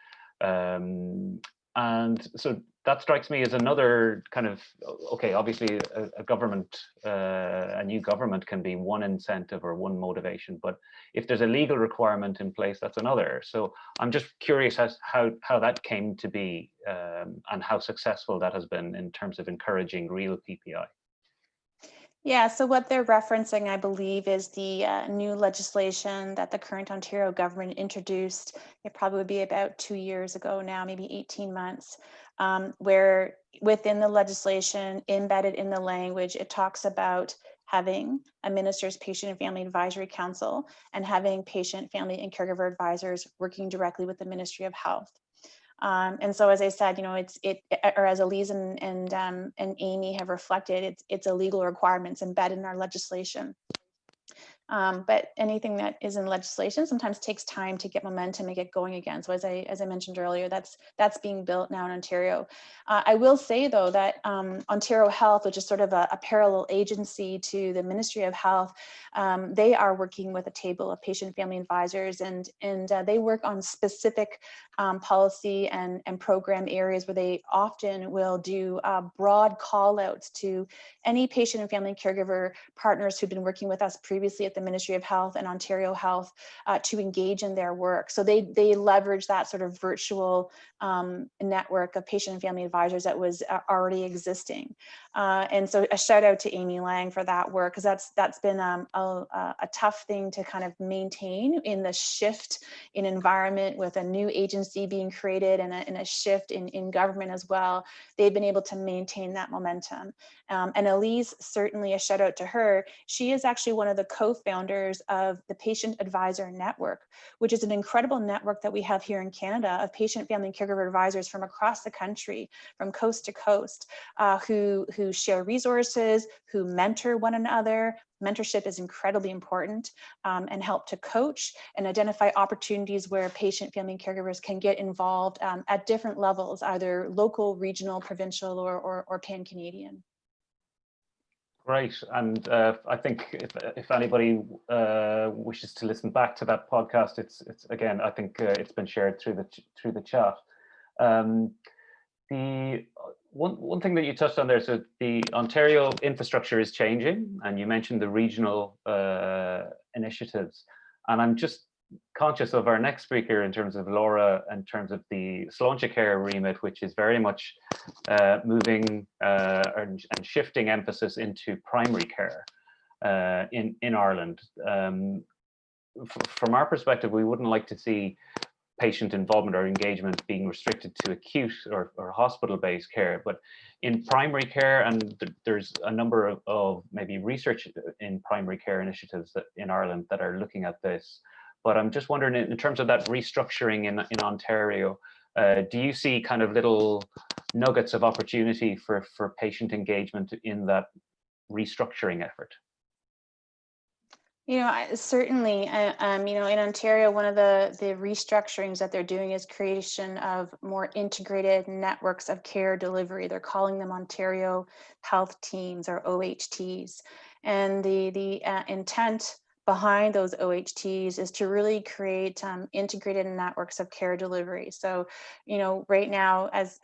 Speaker 2: And so that strikes me as another kind of, okay, obviously a new government can be one incentive or one motivation, but if there's a legal requirement in place, that's another. So I'm just curious as how that came to be and how successful that has been in terms of encouraging real PPI.
Speaker 4: Yeah, so what they're referencing, I believe, is the new legislation that the current Ontario government introduced. It probably would be about 2 years ago now, maybe 18 months, where within the legislation, embedded in the language, it talks about having a minister's patient and family advisory council and having patient, family, and caregiver advisors working directly with the Ministry of Health. And so, as I said, or as Elise and Amy have reflected, it's a legal requirement embedded in our legislation. But anything that is in legislation sometimes takes time to get momentum and get going again. So as I mentioned earlier, that's being built now in Ontario. I will say though that Ontario Health, which is sort of a parallel agency to the Ministry of Health, they are working with a table of patient family advisors, and they work on specific policy and program areas where they often will do broad call outs to any patient and family caregiver partners who've been working with us previously at the Ministry of Health and Ontario Health to engage in their work. So they leverage that sort of virtual network of patient and family advisors that was already existing. And so a shout out to Amy Lang for that work, because that's been a tough thing to kind of maintain in the shift in environment with a new agency being created and a shift in government as well. They've been able to maintain that momentum. And Elise, certainly a shout out to her. She is actually one of the co-founders of the Patient Advisor Network, which is an incredible network that we have here in Canada of patient, family, and caregiver advisors from across the country, from coast to coast, who share resources, who mentor one another. Mentorship is incredibly important, and help to coach and identify opportunities where patient, family, and caregivers can get involved at different levels, either local, regional, provincial, or pan-Canadian.
Speaker 2: Great, and I think if anybody wishes to listen back to that podcast, it's again, I think it's been shared through the chat. The one thing that you touched on there, so the Ontario infrastructure is changing, and you mentioned the regional initiatives, and I'm just conscious of our next speaker in terms of Laura, in terms of the Sláinte Care remit, which is very much moving and shifting emphasis into primary care in Ireland. From our perspective, we wouldn't like to see patient involvement or engagement being restricted to acute or hospital-based care, but in primary care, and there's a number of maybe research in primary care initiatives that in Ireland that are looking at this. But I'm just wondering, in terms of that restructuring in Ontario, do you see kind of little nuggets of opportunity for patient engagement in that restructuring effort?
Speaker 4: You know, certainly, you know, in Ontario, one of the restructurings that they're doing is creation of more integrated networks of care delivery. They're calling them Ontario Health Teams, or OHTs. And the intent behind those OHTs is to really create integrated networks of care delivery. So, you know, right now, as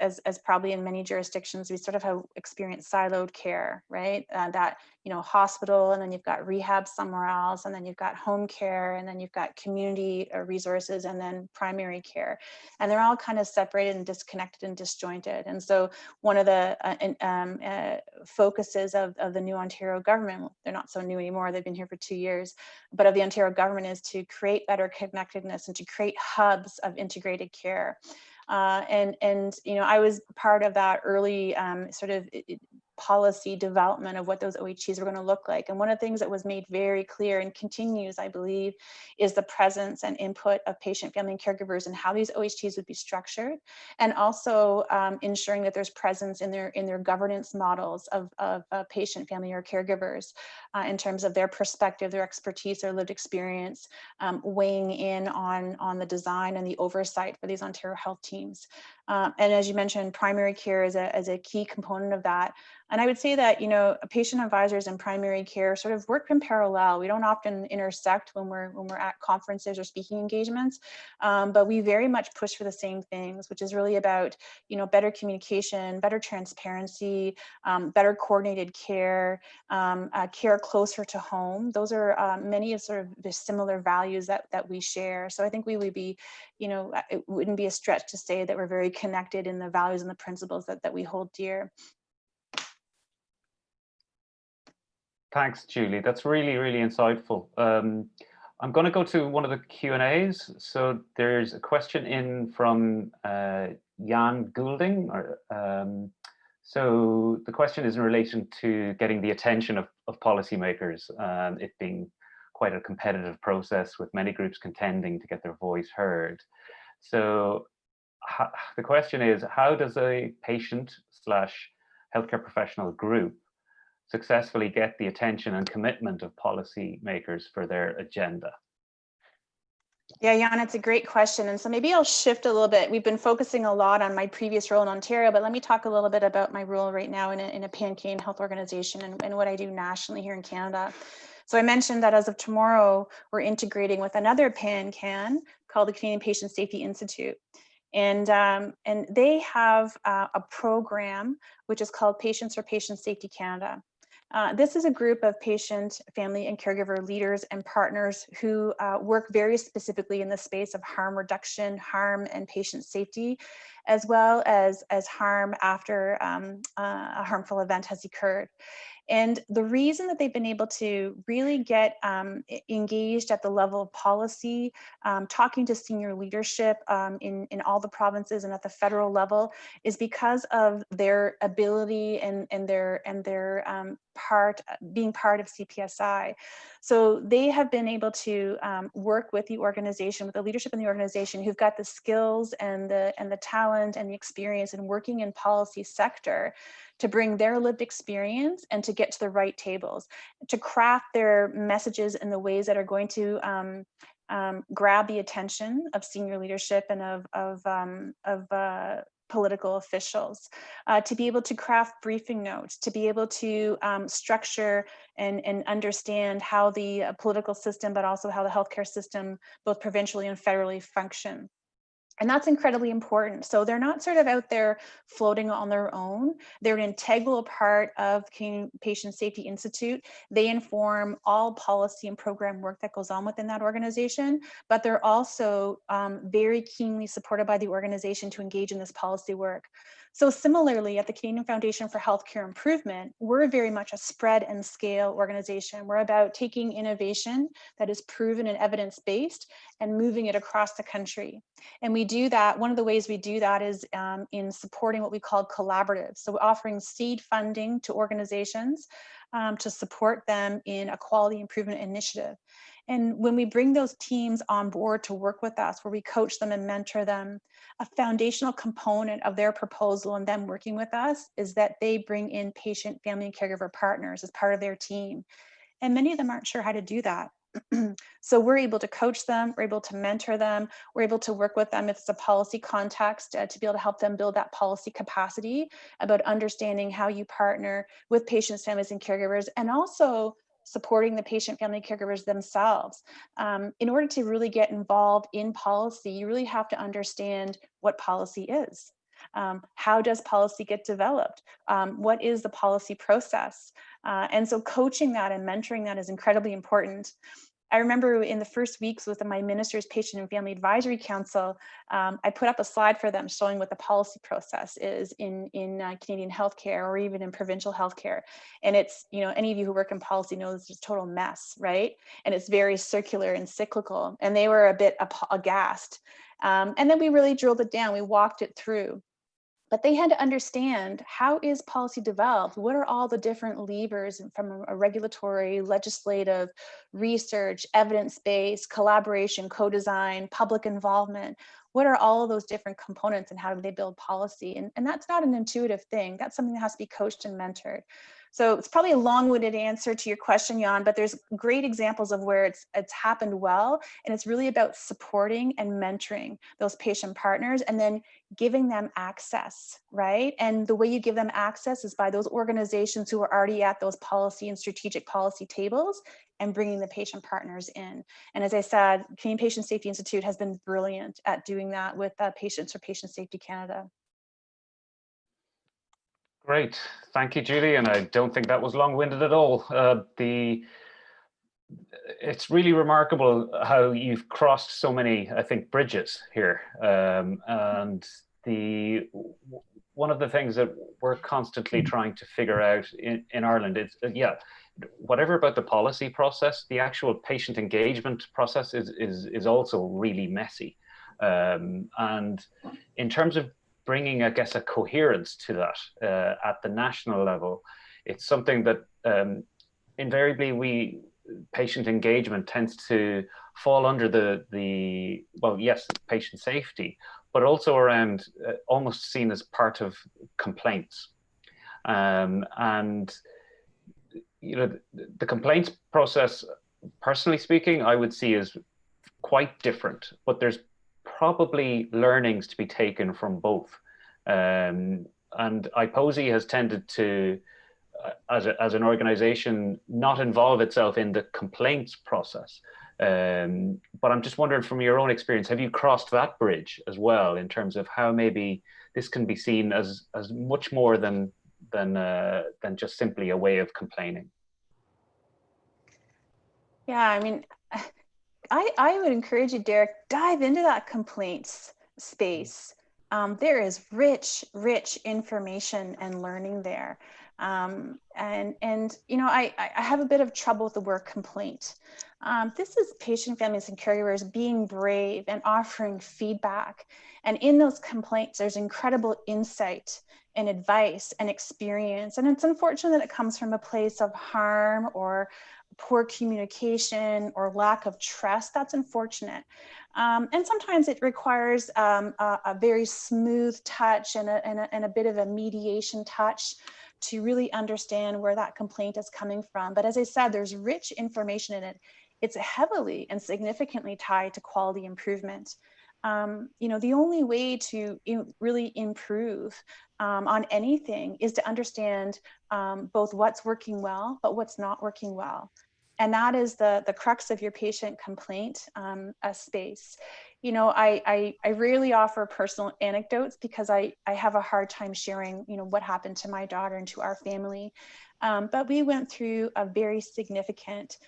Speaker 4: probably in many jurisdictions, we sort of have experienced siloed care, right? That, you know, hospital, and then you've got rehab somewhere else, and then you've got home care, and then you've got community resources, and then primary care. And they're all kind of separated and disconnected and disjointed. And so one of the focuses of the new Ontario government, they're not so new anymore, they've been here for 2 years, but of the Ontario government, is to create better connectedness and to create hubs of integrated care. And you know, I was part of that early sort of policy development of what those OHTs were going to look like. And one of the things that was made very clear, and continues, I believe, is the presence and input of patient, family, and caregivers, and how these OHTs would be structured, and also ensuring that there's presence in their governance models of patient, family, or caregivers in terms of their perspective, their expertise, their lived experience, weighing in on the design and the oversight for these Ontario Health Teams. And as you mentioned, primary care is a key component of that. And I would say that, you know, patient advisors and primary care sort of work in parallel. We don't often intersect when we're at conferences or speaking engagements, but we very much push for the same things, which is really about, you know, better communication, better transparency, better coordinated care, care closer to home. Those are many of sort of the similar values that we share. So I think we would be, you know, it wouldn't be a stretch to say that we're very connected in the values and the principles that we hold dear.
Speaker 2: Thanks, Julie. That's really, really insightful. I'm going to go to one of the Q&As. So there's a question in from Jan Goulding. So the question is in relation to getting the attention of policymakers, it being quite a competitive process with many groups contending to get their voice heard. So the question is, how does a patient/healthcare professional group successfully get the attention and commitment of policymakers for their agenda?
Speaker 4: Yeah, Jan, it's a great question. And so maybe I'll shift a little bit. We've been focusing a lot on my previous role in Ontario, but let me talk a little bit about my role right now in a pan-Canadian health organization and what I do nationally here in Canada. So I mentioned that as of tomorrow, we're integrating with another pan-Can called the Canadian Patient Safety Institute. And they have a program which is called Patients for Patient Safety Canada. This is a group of patient, family, and caregiver leaders and partners who work very specifically in the space of harm reduction, harm and patient safety, as well as harm after a harmful event has occurred. And the reason that they've been able to really get engaged at the level of policy, talking to senior leadership in all the provinces and at the federal level, is because of their ability and their being part of CPSI. So they have been able to work with the organization, with the leadership in the organization, who've got the skills and the talent and the experience in working in policy sector, to bring their lived experience and to get to the right tables, to craft their messages in the ways that are going to grab the attention of senior leadership and of political officials, to be able to craft briefing notes, to be able to structure and understand how the political system, but also how the healthcare system, both provincially and federally, function. And that's incredibly important. So they're not sort of out there floating on their own. They're an integral part of Canadian Patient Safety Institute. They inform all policy and program work that goes on within that organization, but they're also very keenly supported by the organization to engage in this policy work. So similarly, at the Canadian Foundation for Healthcare Improvement, we're very much a spread and scale organization. We're about taking innovation that is proven and evidence-based and moving it across the country. And we do that, one of the ways we do that is in supporting what we call collaboratives. So offering seed funding to organizations to support them in a quality improvement initiative. And when we bring those teams on board to work with us, where we coach them and mentor them, a foundational component of their proposal and them working with us is that they bring in patient, family, and caregiver partners as part of their team. And many of them aren't sure how to do that. So we're able to coach them, we're able to mentor them, we're able to work with them if it's a policy context to be able to help them build that policy capacity about understanding how you partner with patients, families, and caregivers, and also supporting the patient, family, caregivers themselves. In order to really get involved in policy, you really have to understand what policy is. How does policy get developed? What is the policy process? And so coaching that and mentoring that is incredibly important. I remember in the first weeks with my minister's patient and family advisory council, I put up a slide for them showing what the policy process is in Canadian healthcare or even in provincial healthcare. And it's, you know, any of you who work in policy know it's just a total mess, right? And it's very circular and cyclical. And they were a bit aghast. And then we really drilled it down. We walked it through. But they had to understand, how is policy developed? What are all the different levers from a regulatory, legislative, research, evidence-based, collaboration, co-design, public involvement? What are all of those different components and how do they build policy? And that's not an intuitive thing. That's something that has to be coached and mentored. So it's probably a long-winded answer to your question, Jan, but there's great examples of where it's happened well. And it's really about supporting and mentoring those patient partners and then giving them access, right? And the way you give them access is by those organizations who are already at those policy and strategic policy tables and bringing the patient partners in. And as I said, Canadian Patient Safety Institute has been brilliant at doing that with Patients for Patient Safety Canada.
Speaker 2: Great, thank you, Julie. And I don't think that was long-winded at all. It's really remarkable how you've crossed so many, I think, bridges here. And one of the things that we're constantly trying to figure out in Ireland is, whatever about the policy process, the actual patient engagement process is also really messy. And in terms of bringing, I guess, a coherence to that at the national level, it's something that invariably patient engagement tends to fall under the well, yes, patient safety, but also around almost seen as part of complaints. And you know, the complaints process, personally speaking, I would see as quite different, but there's probably learnings to be taken from both. And IPOSI has tended to, as an organization, not involve itself in the complaints process. But I'm just wondering, from your own experience, have you crossed that bridge as well in terms of how maybe this can be seen as much more than just simply a way of complaining?
Speaker 4: Yeah, I mean, I would encourage you, Derek, dive into that complaints space. There is rich information and learning there. And you know, I have a bit of trouble with the word complaint. This is patient, families, and caregivers being brave and offering feedback. And in those complaints, there's incredible insight and advice and experience. And it's unfortunate that it comes from a place of harm or poor communication or lack of trust. That's unfortunate. And sometimes it requires a very smooth touch and a bit of a mediation touch to really understand where that complaint is coming from. But as I said, there's rich information in it. It's heavily and significantly tied to quality improvement. You know, the only way to really improve on anything is to understand both what's working well, but what's not working well. And that is the crux of your patient complaint space. You know, I rarely offer personal anecdotes because I have a hard time sharing, you know, what happened to my daughter and to our family. But we went through a very significant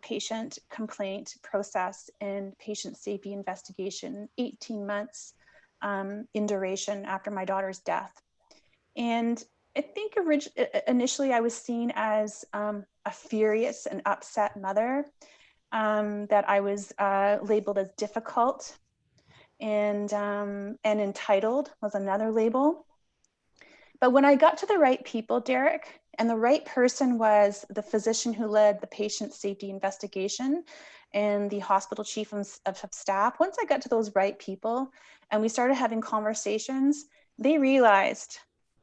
Speaker 4: patient complaint process and patient safety investigation, 18 months in duration after my daughter's death. And I think initially I was seen as a furious and upset mother, that I was labeled as difficult, and entitled was another label. But when I got to the right people, Derek, And the right person was the physician who led the patient safety investigation and the hospital chief of staff. Once I got to those right people and we started having conversations, they realized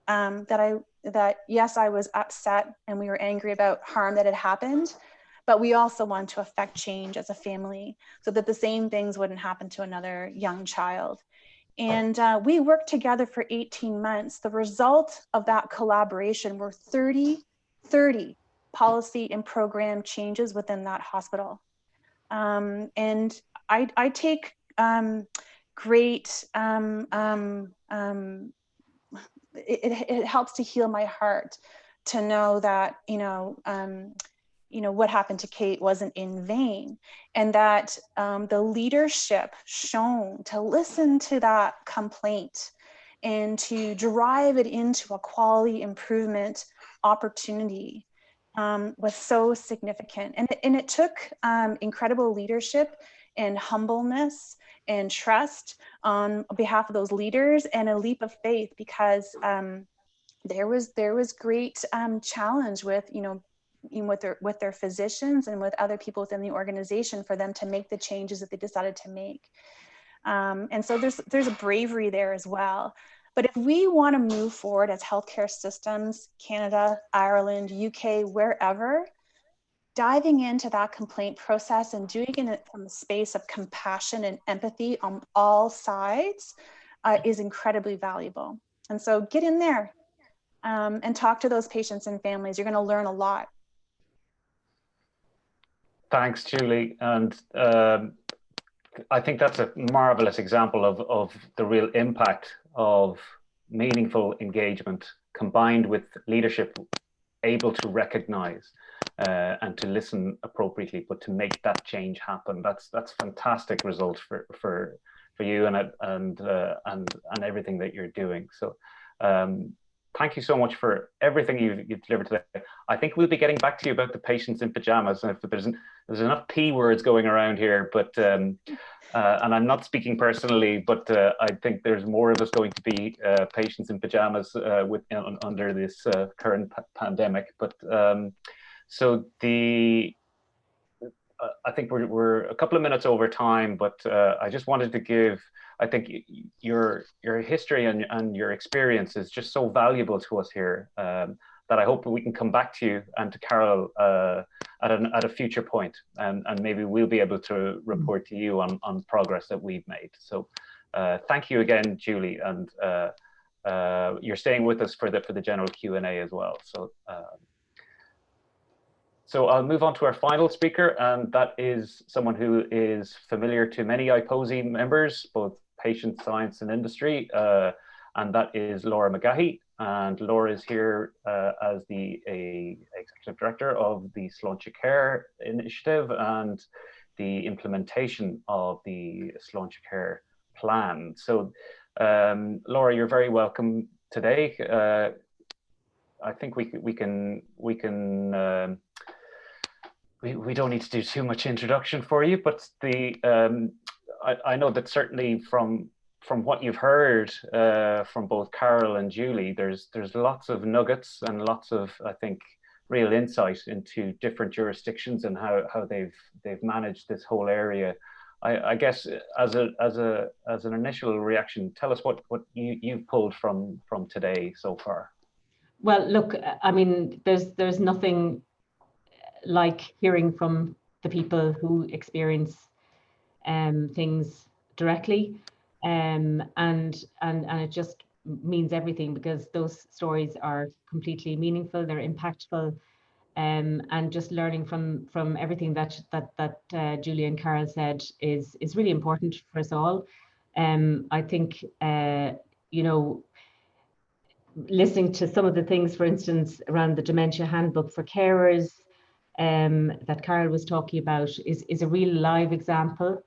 Speaker 4: that yes, I was upset and we were angry about harm that had happened, but we also want to affect change as a family so that the same things wouldn't happen to another young child. And we worked together for 18 months. The result of that collaboration were 30 policy and program changes within that hospital. And I take great, it helps to heal my heart to know that, what happened to Kate wasn't in vain, and that the leadership shown to listen to that complaint and to drive it into a quality improvement opportunity was so significant. And it took incredible leadership and humbleness and trust on behalf of those leaders and a leap of faith, because there was great challenge with, with their physicians and with other people within the organization for them to make the changes that they decided to make. And so there's a bravery there as well. But if we want to move forward as healthcare systems, Canada, Ireland, UK, wherever, diving into that complaint process and doing it from a space of compassion and empathy on all sides is incredibly valuable. And so get in there and talk to those patients and families. You're going to learn a lot.
Speaker 2: Thanks, Julie. And I think that's a marvelous example of the real impact of meaningful engagement combined with leadership able to recognize and to listen appropriately, but to make that change happen. That's fantastic result for you and everything that you're doing. So thank you so much for everything you've delivered today. I think we'll be getting back to you about the patients in pajamas, and if there's enough P words going around here, but and I'm not speaking personally, but I think there's more of us going to be patients in pajamas under this current pandemic. But so I think we're a couple of minutes over time, but I just wanted to give, I think your history and your experience is just so valuable to us here that I hope we can come back to you and to Carol at a future point, and maybe we'll be able to report to you on progress that we've made. So thank you again, Julie, and you're staying with us for the general Q&A as well. So I'll move on to our final speaker, and that is someone who is familiar to many IPOSI members, both patient science and industry, and that is Laura McGahey. And Laura is here as the Executive Director of the Sláinte Care Initiative and the implementation of the Sláinte Care Plan. So Laura, you're very welcome today. I think we don't need to do too much introduction for you, but I know that certainly from what you've heard from both Carol and Julie, there's lots of nuggets and lots of, I think, real insight into different jurisdictions and how they've managed this whole area. I guess as an initial reaction, tell us what you've pulled from today so far.
Speaker 5: Well, look, I mean, there's nothing like hearing from the people who experience things directly, and it just means everything, because those stories are completely meaningful, they're impactful, and just learning from everything that Julie and Carol said is really important for us all. I think listening to some of the things, for instance, around the Dementia Handbook for carers that Carol was talking about is a real live example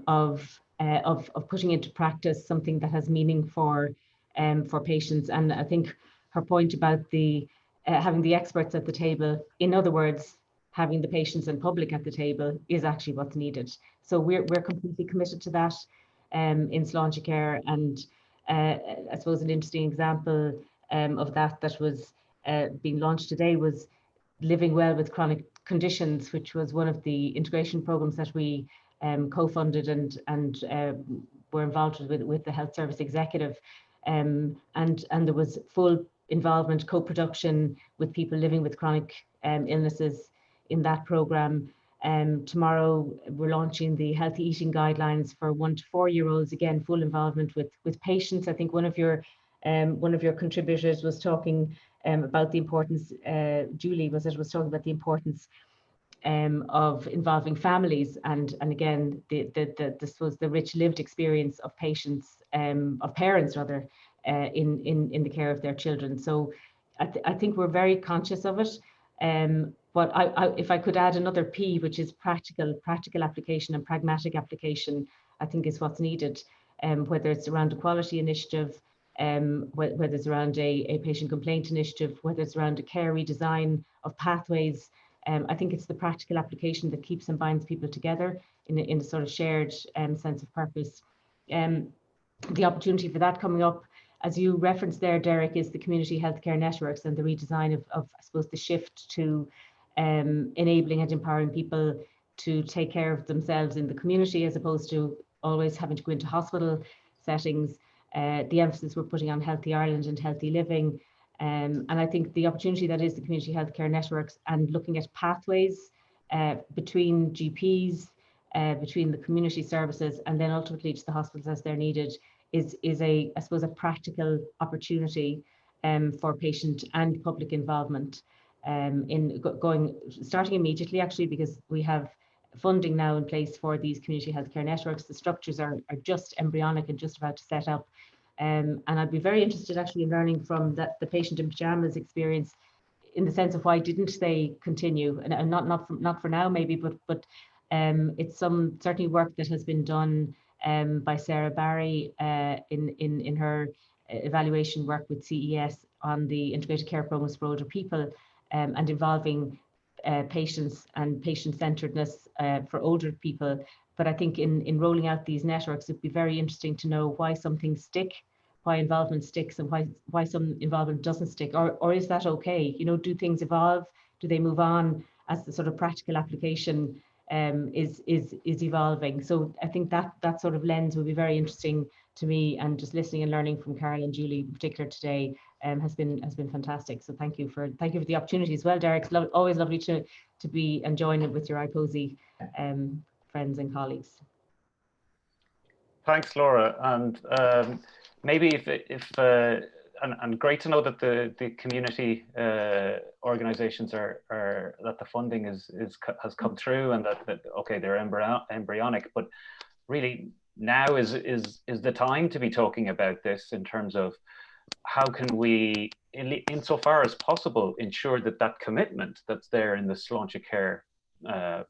Speaker 5: of putting into practice something that has meaning for patients. And I think her point about having the experts at the table, in other words, having the patients and public at the table, is actually what's needed. So we're completely committed to that in Sláinte Care. And I suppose an interesting example of that was being launched today was Living Well with Chronic Conditions, which was one of the integration programs that we co-funded and were involved with the Health Service Executive. And there was full involvement, co-production with people living with chronic illnesses in that program. Tomorrow we're launching the healthy eating guidelines for 1 to 4 year olds. Again, full involvement with patients. I think one of your contributors was talking about the importance. Julie was talking about the importance of involving families, and again this was the rich lived experience of patients, of parents rather, in the care of their children. So I think we're very conscious of it. But if I could add another P, which is practical application and pragmatic application, I think is what's needed. Whether it's around a quality initiative, whether it's around a patient complaint initiative, whether it's around a care redesign of pathways. I think it's the practical application that keeps and binds people together in a sort of shared sense of purpose. The opportunity for that coming up, as you referenced there, Derek, is the community healthcare networks and the redesign of I suppose, the shift to enabling and empowering people to take care of themselves in the community as opposed to always having to go into hospital settings. The emphasis we're putting on Healthy Ireland and healthy living. And I think the opportunity that is the community healthcare networks and looking at pathways between GPs, between the community services, and then ultimately to the hospitals as they're needed is I suppose, a practical opportunity for patient and public involvement in starting immediately, actually, because we have funding now in place for these community healthcare networks. The structures are just embryonic and just about to set up. And I'd be very interested actually in learning from the patient in pajamas experience, in the sense of why didn't they continue, and not for now maybe, but it's certainly work that has been done by Sarah Barry in her evaluation work with CES on the integrated care programs for older people, and involving patients and patient-centeredness for older people. But I think in rolling out these networks, it'd be very interesting to know why some things stick, why involvement sticks, and why some involvement doesn't stick, or is that okay? You know, do things evolve? Do they move on as the sort of practical application is evolving? So I think that sort of lens would be very interesting to me, and just listening and learning from Carol and Julie in particular today has been fantastic. So thank you for the opportunity as well, Derek. It's always lovely to be and join it with your iCozy friends and colleagues.
Speaker 2: Thanks, Laura. And maybe and great to know that the community organizations are that the funding has come through, and that okay, they're embryonic, but really now is the time to be talking about this in terms of how can we, insofar as possible, ensure that commitment that's there in the Sláinte Care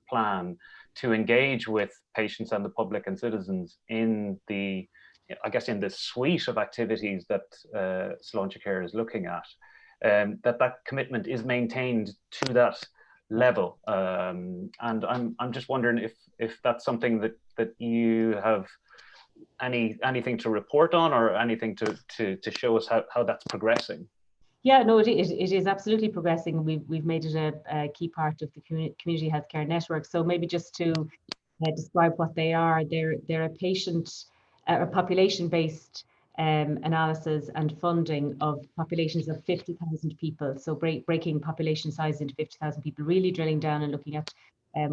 Speaker 2: plan to engage with patients and the public and citizens in the suite of activities that Sláinte Care is looking at, that commitment is maintained to that level. And I'm just wondering if that's something that you have anything to report on, or anything to show us how that's progressing.
Speaker 5: Yeah, no, it is absolutely progressing. We've made it a key part of the community healthcare network. So maybe just to describe what they are, they're a population-based analysis and funding of populations of 50,000 people. So breaking population size into 50,000 people, really drilling down and looking at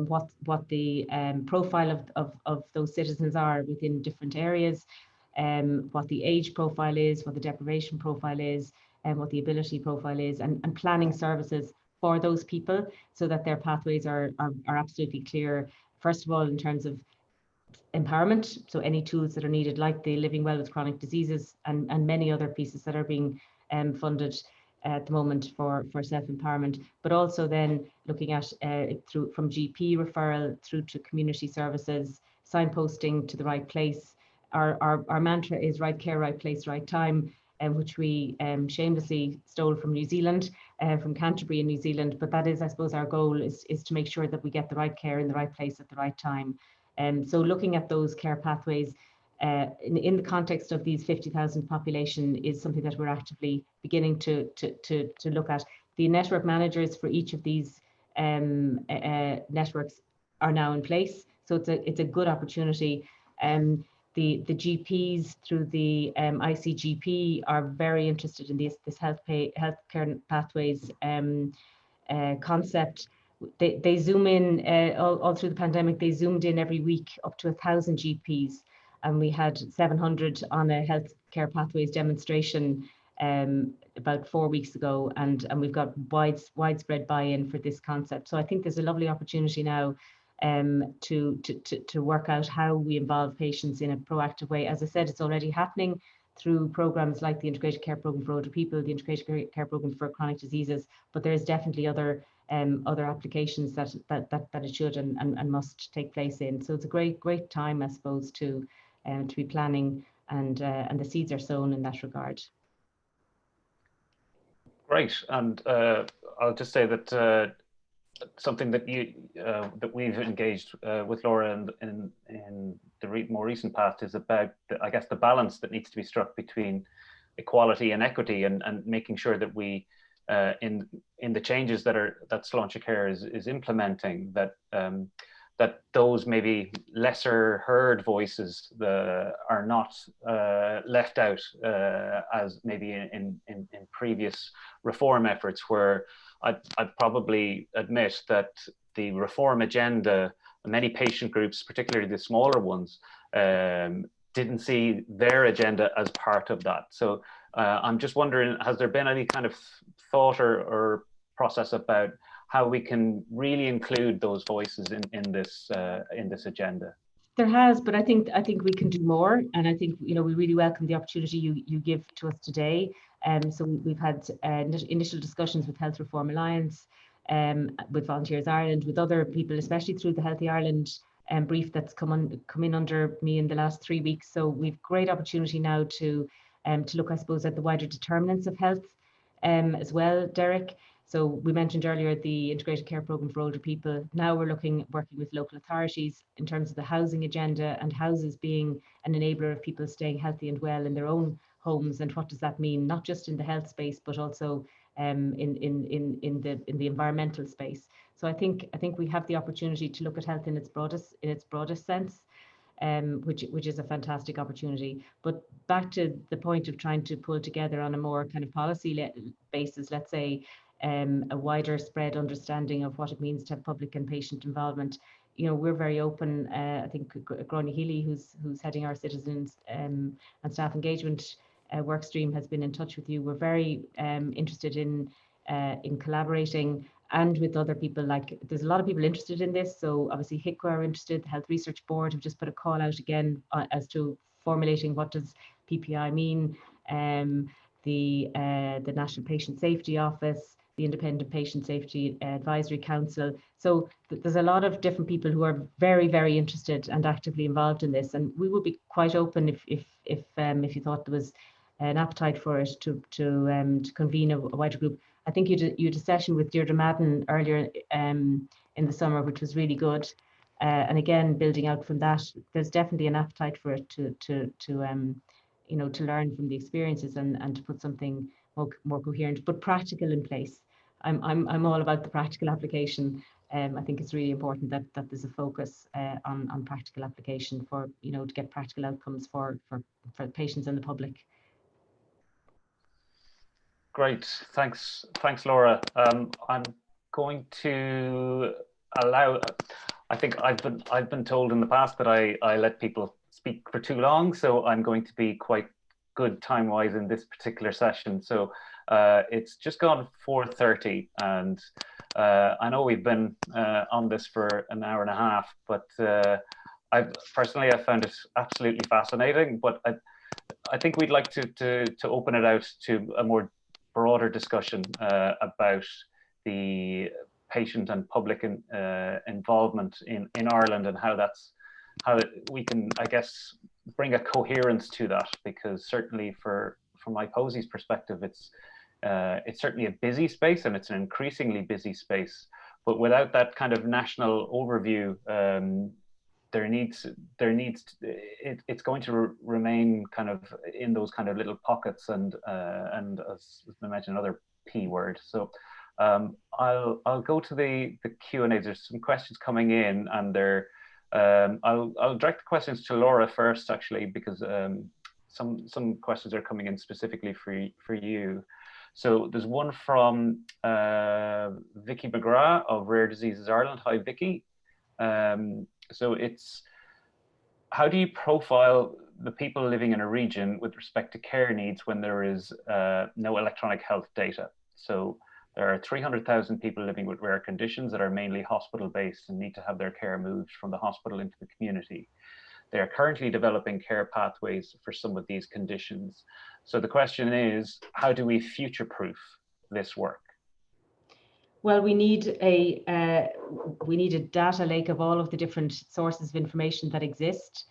Speaker 5: what the profile of those citizens are within different areas, what the age profile is, what the deprivation profile is, and what the ability profile is, and planning services for those people so that their pathways are absolutely clear. First of all, in terms of empowerment, so any tools that are needed, like the Living Well with Chronic Diseases and many other pieces that are being funded at the moment for self-empowerment, but also then looking at from GP referral through to community services, signposting to the right place. Our mantra is right care, right place, right time, which we shamelessly stole from New Zealand, from Canterbury in New Zealand. But that is, I suppose, our goal is to make sure that we get the right care in the right place at the right time. So looking at those care pathways, in the context of these 50,000 population is something that we're actively beginning to look at. The network managers for each of these networks are now in place, so it's a good opportunity. The GPs through the ICGP are very interested in this healthcare pathways concept. They zoom in all through the pandemic. They zoomed in every week up to 1,000 GPs, and we had 700 on a healthcare pathways demonstration about 4 weeks ago, and we've got widespread buy-in for this concept. So I think there's a lovely opportunity now to work out how we involve patients in a proactive way. As I said, it's already happening through programs like the Integrated Care Programme for Older People, the Integrated Care Programme for Chronic Diseases, but there's definitely other applications that it should and must take place in. So it's a great time, I suppose, to be planning, and the seeds are sown in that regard.
Speaker 2: Great, and I'll just say that something that that we've engaged with Laura in the more recent past is about, I guess, the balance that needs to be struck between equality and equity, and making sure that we in the changes that Sláinte Care is implementing, that those maybe lesser heard voices are not left out as maybe in previous reform efforts, where I'd probably admit that the reform agenda, many patient groups, particularly the smaller ones, didn't see their agenda as part of that. So I'm just wondering, has there been any kind of thought or process about how we can really include those voices in this agenda? There
Speaker 5: has, but I think we can do more, and I think we really welcome the opportunity you give to us today. So we've had initial discussions with Health Reform Alliance, with Volunteers Ireland, with other people, especially through the Healthy Ireland brief that's come in under me in the last 3 weeks. So we've great opportunity now to look, I suppose, at the wider determinants of health as well, Derek. So we mentioned earlier the Integrated Care Programme for Older People. Now we're working with local authorities in terms of the housing agenda, and houses being an enabler of people staying healthy and well in their own homes. And what does that mean, not just in the health space, but also in the environmental space. So I think we have the opportunity to look at health in its broadest sense, which is a fantastic opportunity. But back to the point of trying to pull together on a more kind of policy basis, let's say, a wider spread understanding of what it means to have public and patient involvement. We're very open. I think Gráinne Healy, who's heading our citizens and staff engagement work stream, has been in touch with you. We're very interested in collaborating, and with other people. Like, there's a lot of people interested in this. So obviously HICWA are interested. The Health Research Board have just put a call out again as to formulating what does PPI mean. The National Patient Safety Office, the Independent Patient Safety Advisory Council. So there's a lot of different people who are very, very interested and actively involved in this. And we would be quite open if you thought there was an appetite for it to convene a wider group. I think you had a session with Deirdre Madden earlier in the summer, which was really good. And again, building out from that, there's definitely an appetite for it to learn from the experiences and to put something more coherent but practical in place. I'm all about the practical application. I think it's really important that there's a focus on practical application for to get practical outcomes for patients and the public.
Speaker 2: Great, thanks, Laura. I'm going to allow. I think I've been told in the past that I let people speak for too long, so I'm going to be quite good time-wise in this particular session. So it's just gone 4:30, and I know we've been on this for an hour and a half, but I found it absolutely fascinating. But I think we'd like to open it out to a more broader discussion about the patient and public involvement in Ireland, and how we can, I guess, bring a coherence to that, because certainly from my Posey's perspective, it's certainly a busy space, and it's an increasingly busy space. But without that kind of national overview, it's going to remain kind of in those kind of little pockets, and as I mentioned, another P word. So I'll go to the Q&A. There's some questions coming in, and they're I'll direct the questions to Laura first, actually, because some questions are coming in specifically for you. So there's one from Vicky McGrath of Rare Diseases Ireland. Hi, Vicky. So it's, how do you profile the people living in a region with respect to care needs when there is no electronic health data? So there are 300,000 people living with rare conditions that are mainly hospital-based and need to have their care moved from the hospital into the community. They are currently developing care pathways for some of these conditions. So the question is, how do we future-proof this work?
Speaker 5: Well, we need a data lake of all of the different sources of information that exist.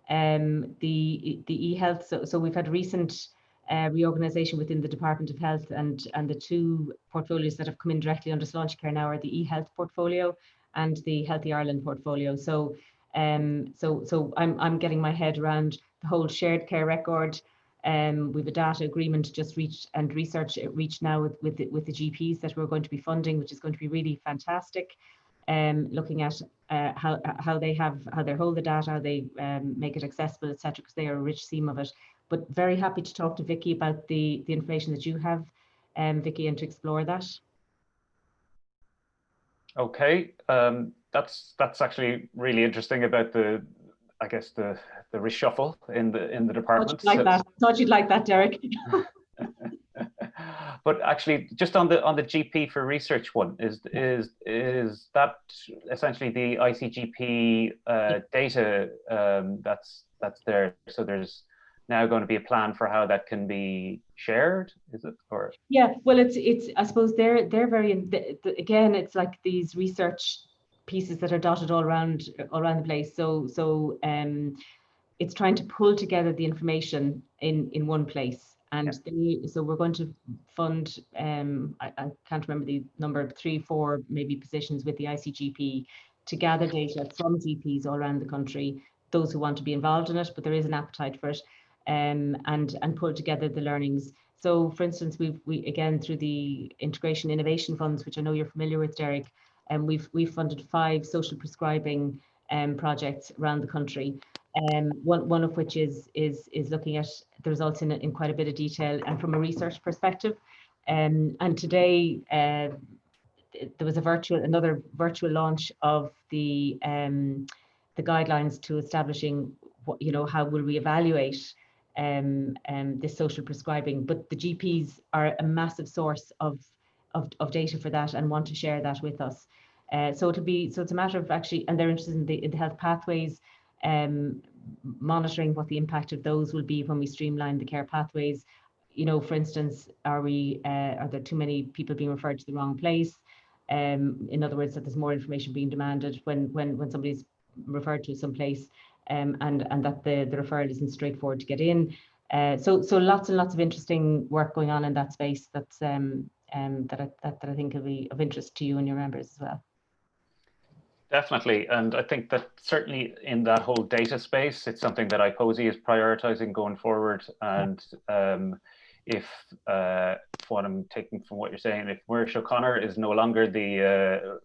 Speaker 5: The e-health, so we've had recent reorganization within the Department of Health, and the two portfolios that have come in directly under Sláintecare now are the e-health portfolio and the Healthy Ireland portfolio. So I'm getting my head around the whole shared care record. We've a data agreement just reached, and research reached now with the GPs that we're going to be funding, which is going to be really fantastic. Looking at how they hold the data, how they make it accessible, etc., because they are a rich seam of it. But very happy to talk to Vicky about the information that you have, Vicky, and to explore that.
Speaker 2: Okay, that's actually really interesting about the reshuffle in the department.
Speaker 5: Thought you'd like that, Derek.
Speaker 2: But actually, just on the GP for research one, is that essentially the ICGP data that's there? So there's now going to be a plan for how that can be shared, is it? Or
Speaker 5: yeah, well, it's I suppose they're very again, it's like these research pieces that are dotted all around the place. So it's trying to pull together the information in one place. And so we're going to fund, I can't remember the number, 3-4 maybe positions with the ICGP to gather data from GPs all around the country, those who want to be involved in it, but there is an appetite for it, and pull together the learnings. So for instance, we again, through the Integration Innovation Funds, which I know you're familiar with, Derek, and we've funded 5 social prescribing projects around the country. One of which is looking at the results in quite a bit of detail and from a research perspective. And today there was another virtual launch of the guidelines to establishing what, how will we evaluate this social prescribing. But the GPs are a massive source of data for that and want to share that with us. So it's a matter of actually, and they're interested in the health pathways, monitoring what the impact of those will be when we streamline the care pathways. For instance, are there too many people being referred to the wrong place? In other words, that there's more information being demanded when somebody's referred to some place, and that the referral isn't straightforward to get in. So lots and lots of interesting work going on in that space that I think will be of interest to you and your members as well.
Speaker 2: Definitely, and I think that certainly in that whole data space, it's something that IPOSI is prioritizing going forward. And if what I'm taking from what you're saying, if Maurice O'Connor is no longer the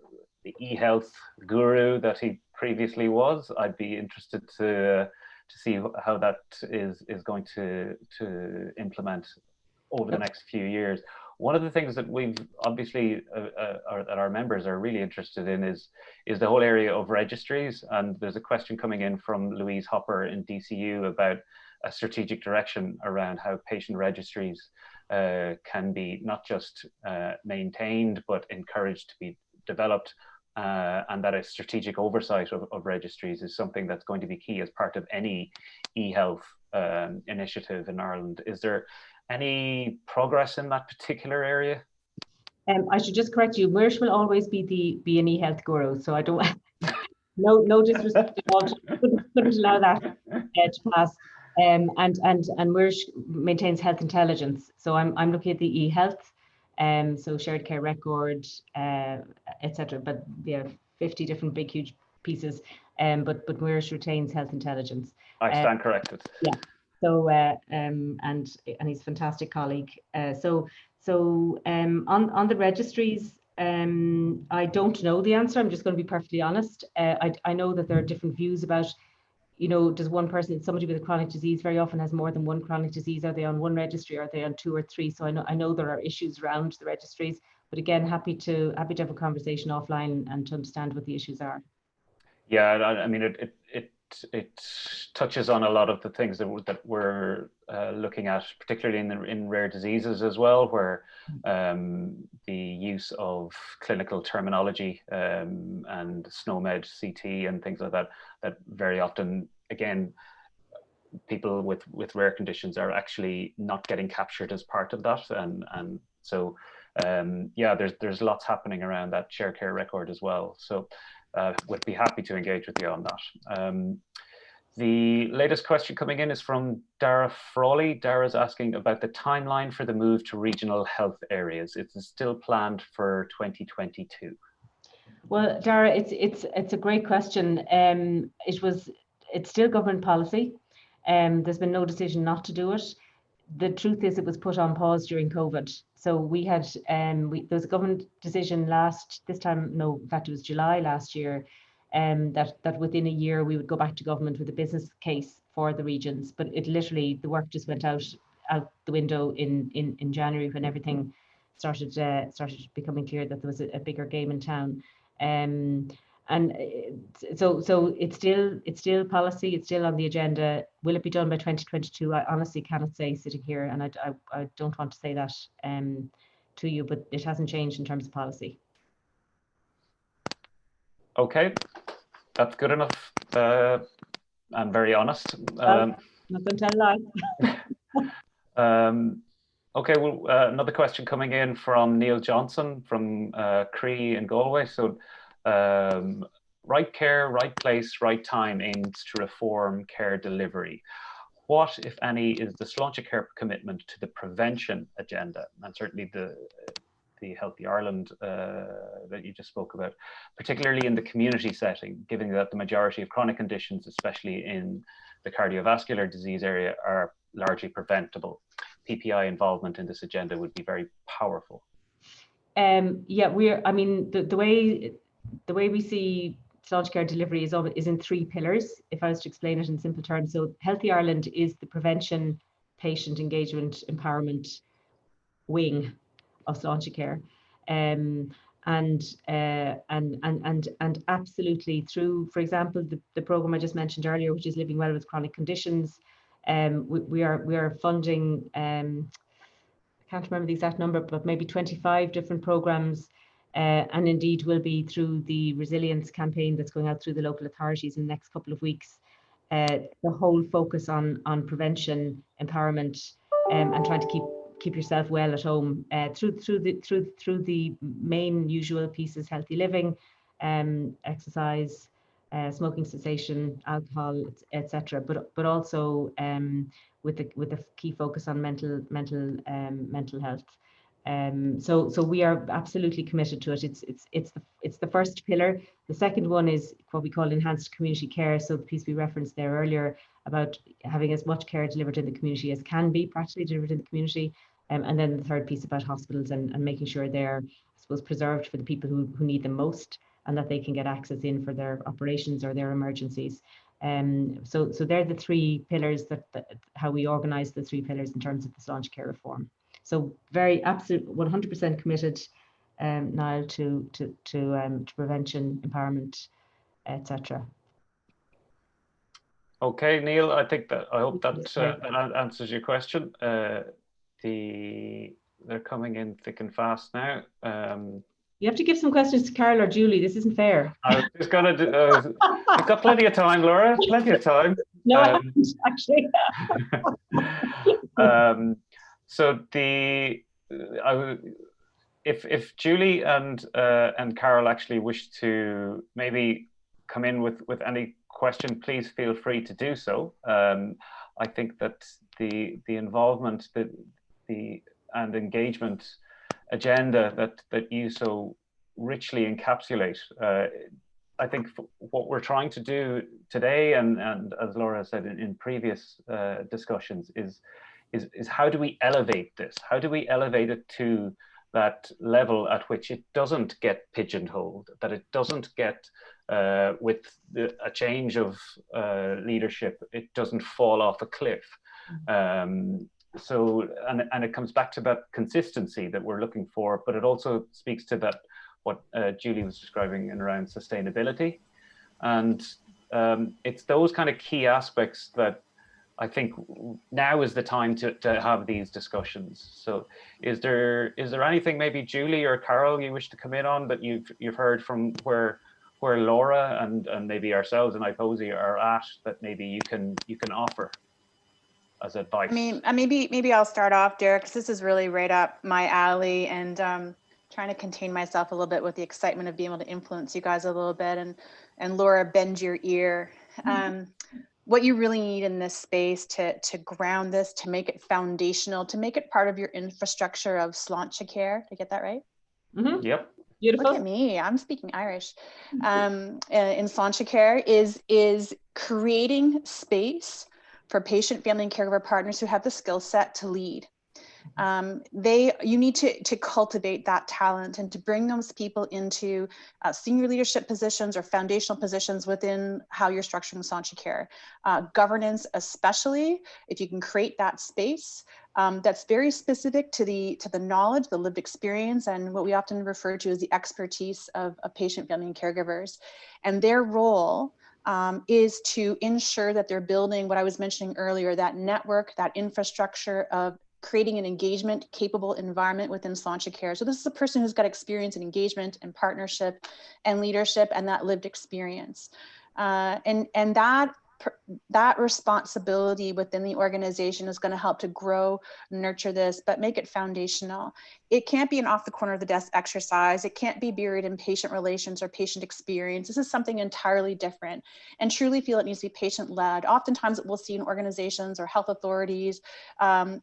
Speaker 2: e-health guru that he previously was, I'd be interested to see how that is going to implement over the next few years. One of the things that we've obviously that our members are really interested in is the whole area of registries. And there's a question coming in from Louise Hopper in DCU about a strategic direction around how patient registries can be not just maintained, but encouraged to be developed, and that a strategic oversight of registries is something that's going to be key as part of any e-health initiative in Ireland. Is there any progress in that particular area?
Speaker 5: I should just correct you. Maurice will always be an e-health guru, so I don't. no disrespect at all. Couldn't allow that to pass. And Maurice maintains health intelligence. So I'm looking at the e-health, so shared care record, etc. But yeah, 50 different big huge pieces, but Murish retains health intelligence.
Speaker 2: I stand corrected.
Speaker 5: Yeah. So and he's a fantastic colleague. So on the registries, I don't know the answer. I'm just going to be perfectly honest. I know that there are different views about, you know, does one person, somebody with a chronic disease very often has more than one chronic disease? Are they on one registry? Are they on 2 or 3? So I know there are issues around the registries, but again, happy to have a conversation offline and to understand what the issues are.
Speaker 2: Yeah, I mean, it touches on a lot of the things that we're looking at, particularly in rare diseases as well, where the use of clinical terminology and SNOMED, CT and things like that very often, again, people with rare conditions are actually not getting captured as part of that, and so yeah, there's lots happening around that shared care record as well. So would be happy to engage with you on that. The latest question coming in is from Dara Frawley. Dara's asking about the timeline for the move to regional health areas. It's still planned for 2022.
Speaker 5: Well, Dara, it's a great question. It's still government policy. There's been no decision not to do it. The truth is, it was put on pause during COVID. So we had there was a government decision in fact it was July last year, that within a year we would go back to government with a business case for the regions. But it literally, the work just went out the window in January, when everything started becoming clear that there was a bigger game in town. And so it's still policy, it's still on the agenda. Will it be done by 2022? I honestly cannot say sitting here, and I don't want to say that to you, but it hasn't changed in terms of policy.
Speaker 2: Okay, that's good enough. I'm very honest.
Speaker 5: Not going to tell a lie.
Speaker 2: Okay, well, another question coming in from Neil Johnson from Cree in Galway. So, right care, right place, right time aims to reform care delivery. What, if any, is the Sláinte Care commitment to the prevention agenda, and certainly the Healthy Ireland that you just spoke about, particularly in the community setting, given that the majority of chronic conditions, especially in the cardiovascular disease area, are largely preventable? PPI involvement in this agenda would be very powerful.
Speaker 5: Yeah, I mean, the way we see Sláinte Care delivery is in 3 pillars, if I was to explain it in simple terms. So Healthy Ireland is the prevention, patient engagement, empowerment wing of Sláinte Care. And absolutely through, for example, the program I just mentioned earlier, which is Living Well with Chronic Conditions, we are funding, I can't remember the exact number, but maybe 25 different programs, and indeed will be through the resilience campaign that's going out through the local authorities in the next couple of weeks. The whole focus on prevention, empowerment, and trying to keep yourself well at home through the main usual pieces: healthy living, exercise, smoking cessation, alcohol, etc. But also with a key focus on mental health. So we are absolutely committed to it. It's the first pillar. The second one is what we call enhanced community care. So the piece we referenced there earlier about having as much care delivered in the community as can be practically delivered in the community. And then the third piece about hospitals and making sure they're, I suppose, preserved for the people who need them most, and that they can get access in for their operations or their emergencies. So they're the 3 pillars that how we organise the 3 pillars in terms of the Sláinte Care reform. So very absolute 100% committed, Niall, to prevention, empowerment, etc.
Speaker 2: Okay, Neil, I hope that answers your question. They're coming in thick and fast now.
Speaker 5: You have to give some questions to Carol or Julie. This isn't fair.
Speaker 2: I was just going to you've got plenty of time, Laura. Plenty of time.
Speaker 5: No, I haven't, actually.
Speaker 2: So if Julie and Carol actually wish to maybe come in with any question, please feel free to do so. I think that the involvement, and engagement agenda that you so richly encapsulate I think what we're trying to do today, and as Laura said in previous discussions, is how do we elevate this? How do we elevate it to that level at which it doesn't get pigeonholed, that it doesn't get, with a change of leadership, it doesn't fall off a cliff. So, and it comes back to that consistency that we're looking for, but it also speaks to that, what Julie was describing in around sustainability. And it's those kind of key aspects that I think now is the time to have these discussions. So is there anything maybe Julie or Carol you wish to come in on that you've heard from where Laura and maybe ourselves and IPOSI are at, that maybe you can offer as advice?
Speaker 4: I mean, maybe I'll start off, Derek, because this is really right up my alley, and trying to contain myself a little bit with the excitement of being able to influence you guys a little bit, and Laura, bend your ear. What you really need in this space to ground this, to make it foundational, to make it part of your infrastructure of sláinte care. Did I get that right?
Speaker 5: Mm-hmm.
Speaker 2: Yep.
Speaker 5: Beautiful.
Speaker 4: Look at me, I'm speaking Irish. In sláinte care is creating space for patient, family, and caregiver partners who have the skill set to lead. You need to cultivate that talent and to bring those people into senior leadership positions or foundational positions within how you're structuring sláinte care. Governance, especially if you can create that space that's very specific to the knowledge, the lived experience, and what we often refer to as the expertise of patient, family, and caregivers. And their role is to ensure that they're building what I was mentioning earlier, that network, that infrastructure of creating an engagement capable environment within sláinte care. So this is a person who's got experience in engagement and partnership and leadership and that lived experience. And that responsibility within the organization is going to help to grow, nurture this, but make it foundational. It can't be an off the corner of the desk exercise. It can't be buried in patient relations or patient experience. This is something entirely different, and truly feel it needs to be patient-led. Oftentimes what we'll see in organizations or health authorities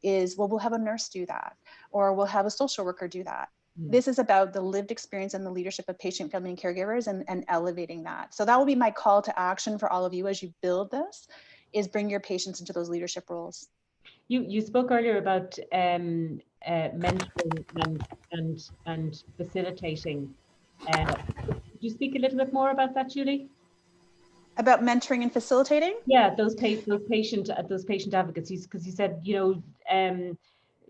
Speaker 4: is, well, we'll have a nurse do that, or we'll have a social worker do that. This is about the lived experience and the leadership of patient, family, and caregivers, and elevating that. So that will be my call to action for all of you as you build this, is bring your patients into those leadership roles.
Speaker 5: You spoke earlier about mentoring and facilitating. Could you speak a little bit more about that, Julie?
Speaker 4: About mentoring and facilitating?
Speaker 5: Yeah, those patient advocates, because you said,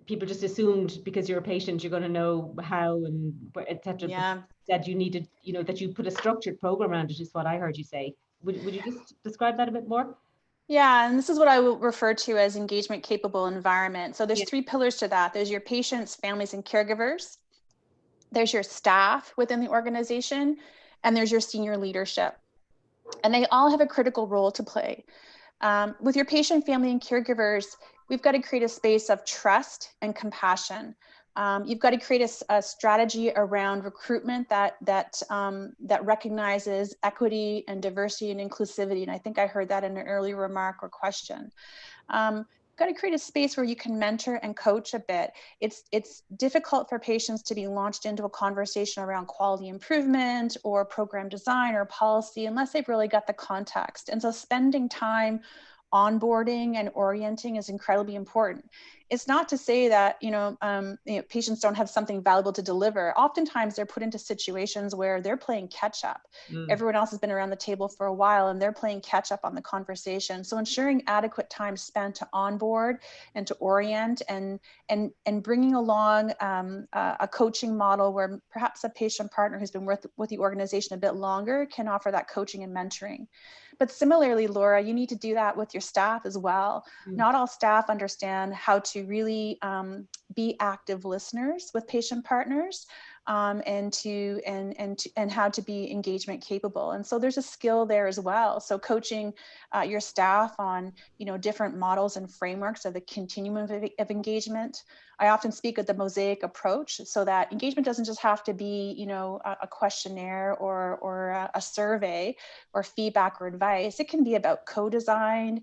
Speaker 5: people just assumed because you're a patient, you're going to know how and etc.
Speaker 4: Yeah.
Speaker 5: That you needed, that you put a structured program around it, is what I heard you say. Would you just describe that a bit more?
Speaker 4: Yeah, and this is what I will refer to as engagement capable environment. So there's 3 pillars to that. There's your patients, families, and caregivers. There's your staff within the organization, and there's your senior leadership. And they all have a critical role to play. With your patient, family, and caregivers, we've got to create a space of trust and compassion. You've got to create a strategy around recruitment that recognizes equity and diversity and inclusivity. And I think I heard that in an earlier remark or question. You've got to create a space where you can mentor and coach a bit. It's difficult for patients to be launched into a conversation around quality improvement or program design or policy unless they've really got the context. And so spending time onboarding and orienting is incredibly important. It's not to say that patients don't have something valuable to deliver. Oftentimes they're put into situations where they're playing catch up. Everyone else has been around the table for a while and they're playing catch up on the conversation. So ensuring adequate time spent to onboard and to orient and bringing along a coaching model where perhaps a patient partner who's been with the organization a bit longer can offer that coaching and mentoring. But similarly, Laura, you need to do that with your staff as well. Not all staff understand how to really be active listeners with patient partners and how to be engagement capable. And so there's a skill there as well. So coaching your staff on different models and frameworks of the continuum of engagement. I often speak of the mosaic approach, so that engagement doesn't just have to be a questionnaire or a survey or feedback or advice. It can be about co-design.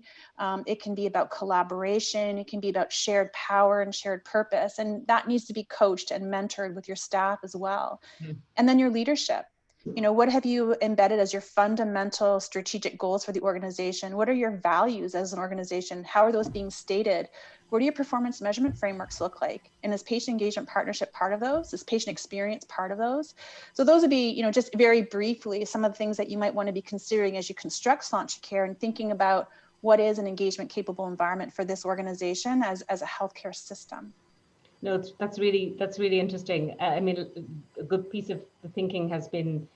Speaker 4: It can be about collaboration. It can be about shared power and shared purpose. And that needs to be coached and mentored with your staff as well. And then your leadership. You know, what have you embedded as your fundamental strategic goals for the organization? What are your values as an organization? How are those being stated? What do your performance measurement frameworks look like? And is patient engagement partnership part of those? Is patient experience part of those? So those would be, you know, just very briefly, some of the things that you might want to be considering as you construct Sláinte Care and thinking about what is an engagement capable environment for this organization as a healthcare system.
Speaker 5: No, that's really interesting. I mean, a good piece of the thinking has been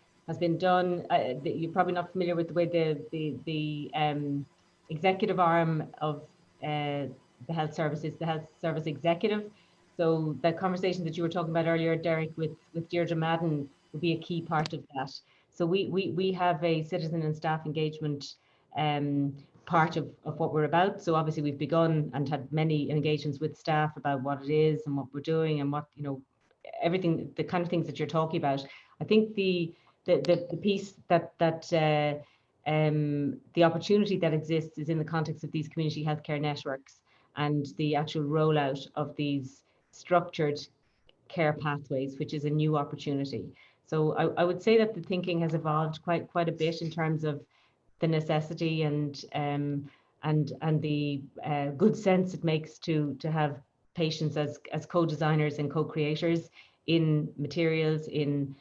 Speaker 5: done. You're probably not familiar with the way the executive arm of the health service is the health service executive. So the conversation that you were talking about earlier, Derek, with Deirdre Madden would be a key part of that. So we have a citizen and staff engagement part of what we're about. So obviously we've begun and had many engagements with staff about what it is and what we're doing and what, you know, everything, the kind of things that you're talking about. I think the piece that the opportunity that exists is in the context of these community healthcare networks and the actual rollout of these structured care pathways, which is a new opportunity. So I would say that the thinking has evolved quite a bit in terms of the necessity and the good sense it makes to have patients as co-designers and co-creators in materials, in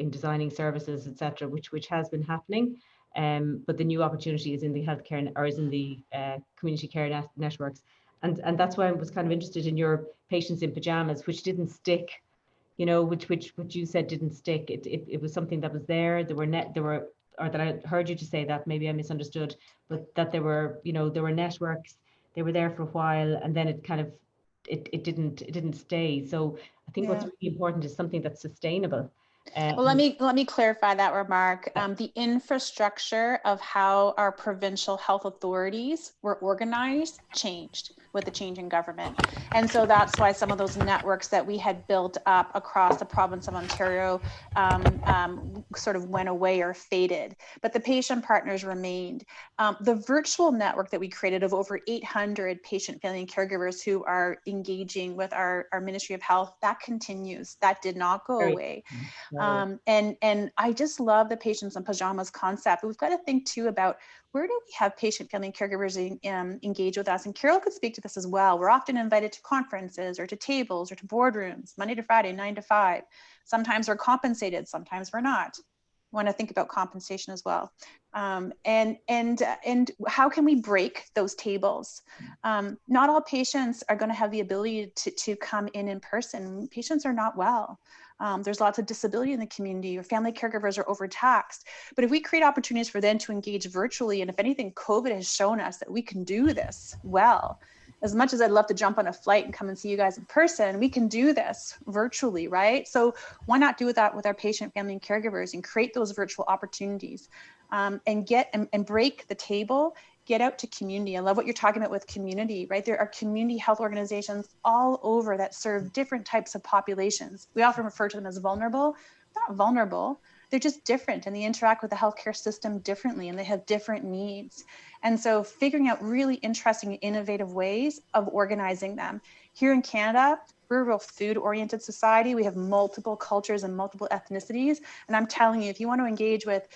Speaker 5: designing services, etc., which has been happening. But the new opportunity is in the healthcare or is in the community care networks, and that's why I was kind of interested in your patients in pajamas, which didn't stick. You know, which you said didn't stick. It was something that was there. There were or that I heard you to say that, maybe I misunderstood, but that there were, you know, there were networks, they were there for a while, and then it kind of, it didn't stay. So I think what's really important is something that's sustainable.
Speaker 4: Well, let me clarify that remark. The infrastructure of how our provincial health authorities were organized changed with the change in government. And so that's why some of those networks that we had built up across the province of Ontario sort of went away or faded, but the patient partners remained. The virtual network that we created of over 800 patient, family, and caregivers who are engaging with our Ministry of Health, that continues. That did not go away. And I just love the patients in pajamas concept. But we've got to think too about where do we have patient, family, and caregivers engage with us? And Carol could speak to this as well. We're often invited to conferences or to tables or to boardrooms, Monday to Friday, 9 to 5. Sometimes we're compensated, sometimes we're not. I want to think about compensation as well. And how can we break those tables? Not all patients are going to have the ability to come in person. Patients are not well. There's lots of disability in the community, or family caregivers are overtaxed. But if we create opportunities for them to engage virtually, and if anything, COVID has shown us that we can do this well. As much as I'd love to jump on a flight and come and see you guys in person, we can do this virtually, right? So why not do that with our patient, family, and caregivers and create those virtual opportunities and break the table, get out to community. I love what you're talking about with community, right? There are community health organizations all over that serve different types of populations. We often refer to them as vulnerable. They're not vulnerable. They're just different, and they interact with the healthcare system differently, and they have different needs. And so figuring out really interesting, innovative ways of organizing them. Here in Canada, we're a real food-oriented society. We have multiple cultures and multiple ethnicities. And I'm telling you, if you want to engage with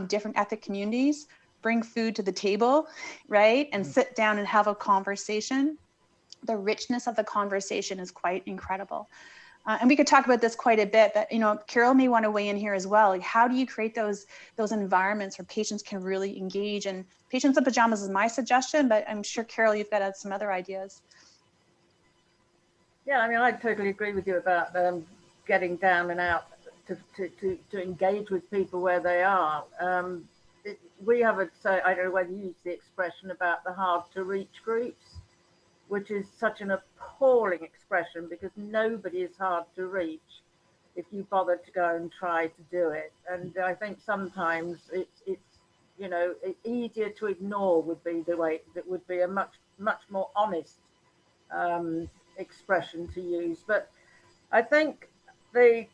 Speaker 4: different ethnic communities, bring food to the table, right? And sit down and have a conversation. The richness of the conversation is quite incredible. And we could talk about this quite a bit, but you know, Carol may want to weigh in here as well. Like, how do you create those environments where patients can really engage? And patients in pajamas is my suggestion, but I'm sure Carol, you've got some other ideas.
Speaker 3: Yeah, I mean, I totally agree with you about getting down and out to engage with people where they are. We have I don't know whether you use the expression about the hard to reach groups, which is such an appalling expression because nobody is hard to reach if you bother to go and try to do it. And I think sometimes it's you know, easier to ignore would be the way, that would be a much more honest expression to use. But I think the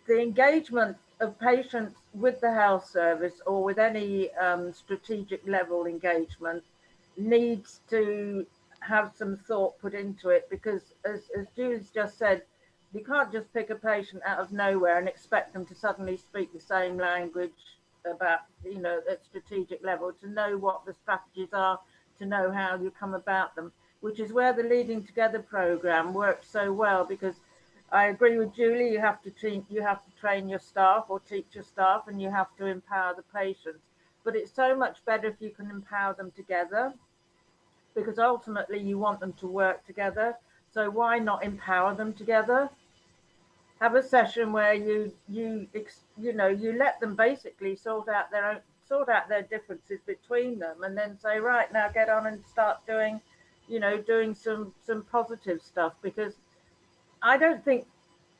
Speaker 3: engagement of patients with the health service or with any strategic level engagement needs to have some thought put into it, because as Julie's just said, you can't just pick a patient out of nowhere and expect them to suddenly speak the same language about, you know, at strategic level, to know what the strategies are, to know how you come about them, which is where the Leading Together program works so well, because I agree with Julie, you have to train your staff or teach your staff, and you have to empower the patients. But it's so much better if you can empower them together, because ultimately you want them to work together. So why not empower them together? Have a session where you let them basically sort out their differences between them, and then say, right, now get on and start doing some positive stuff. Because I don't think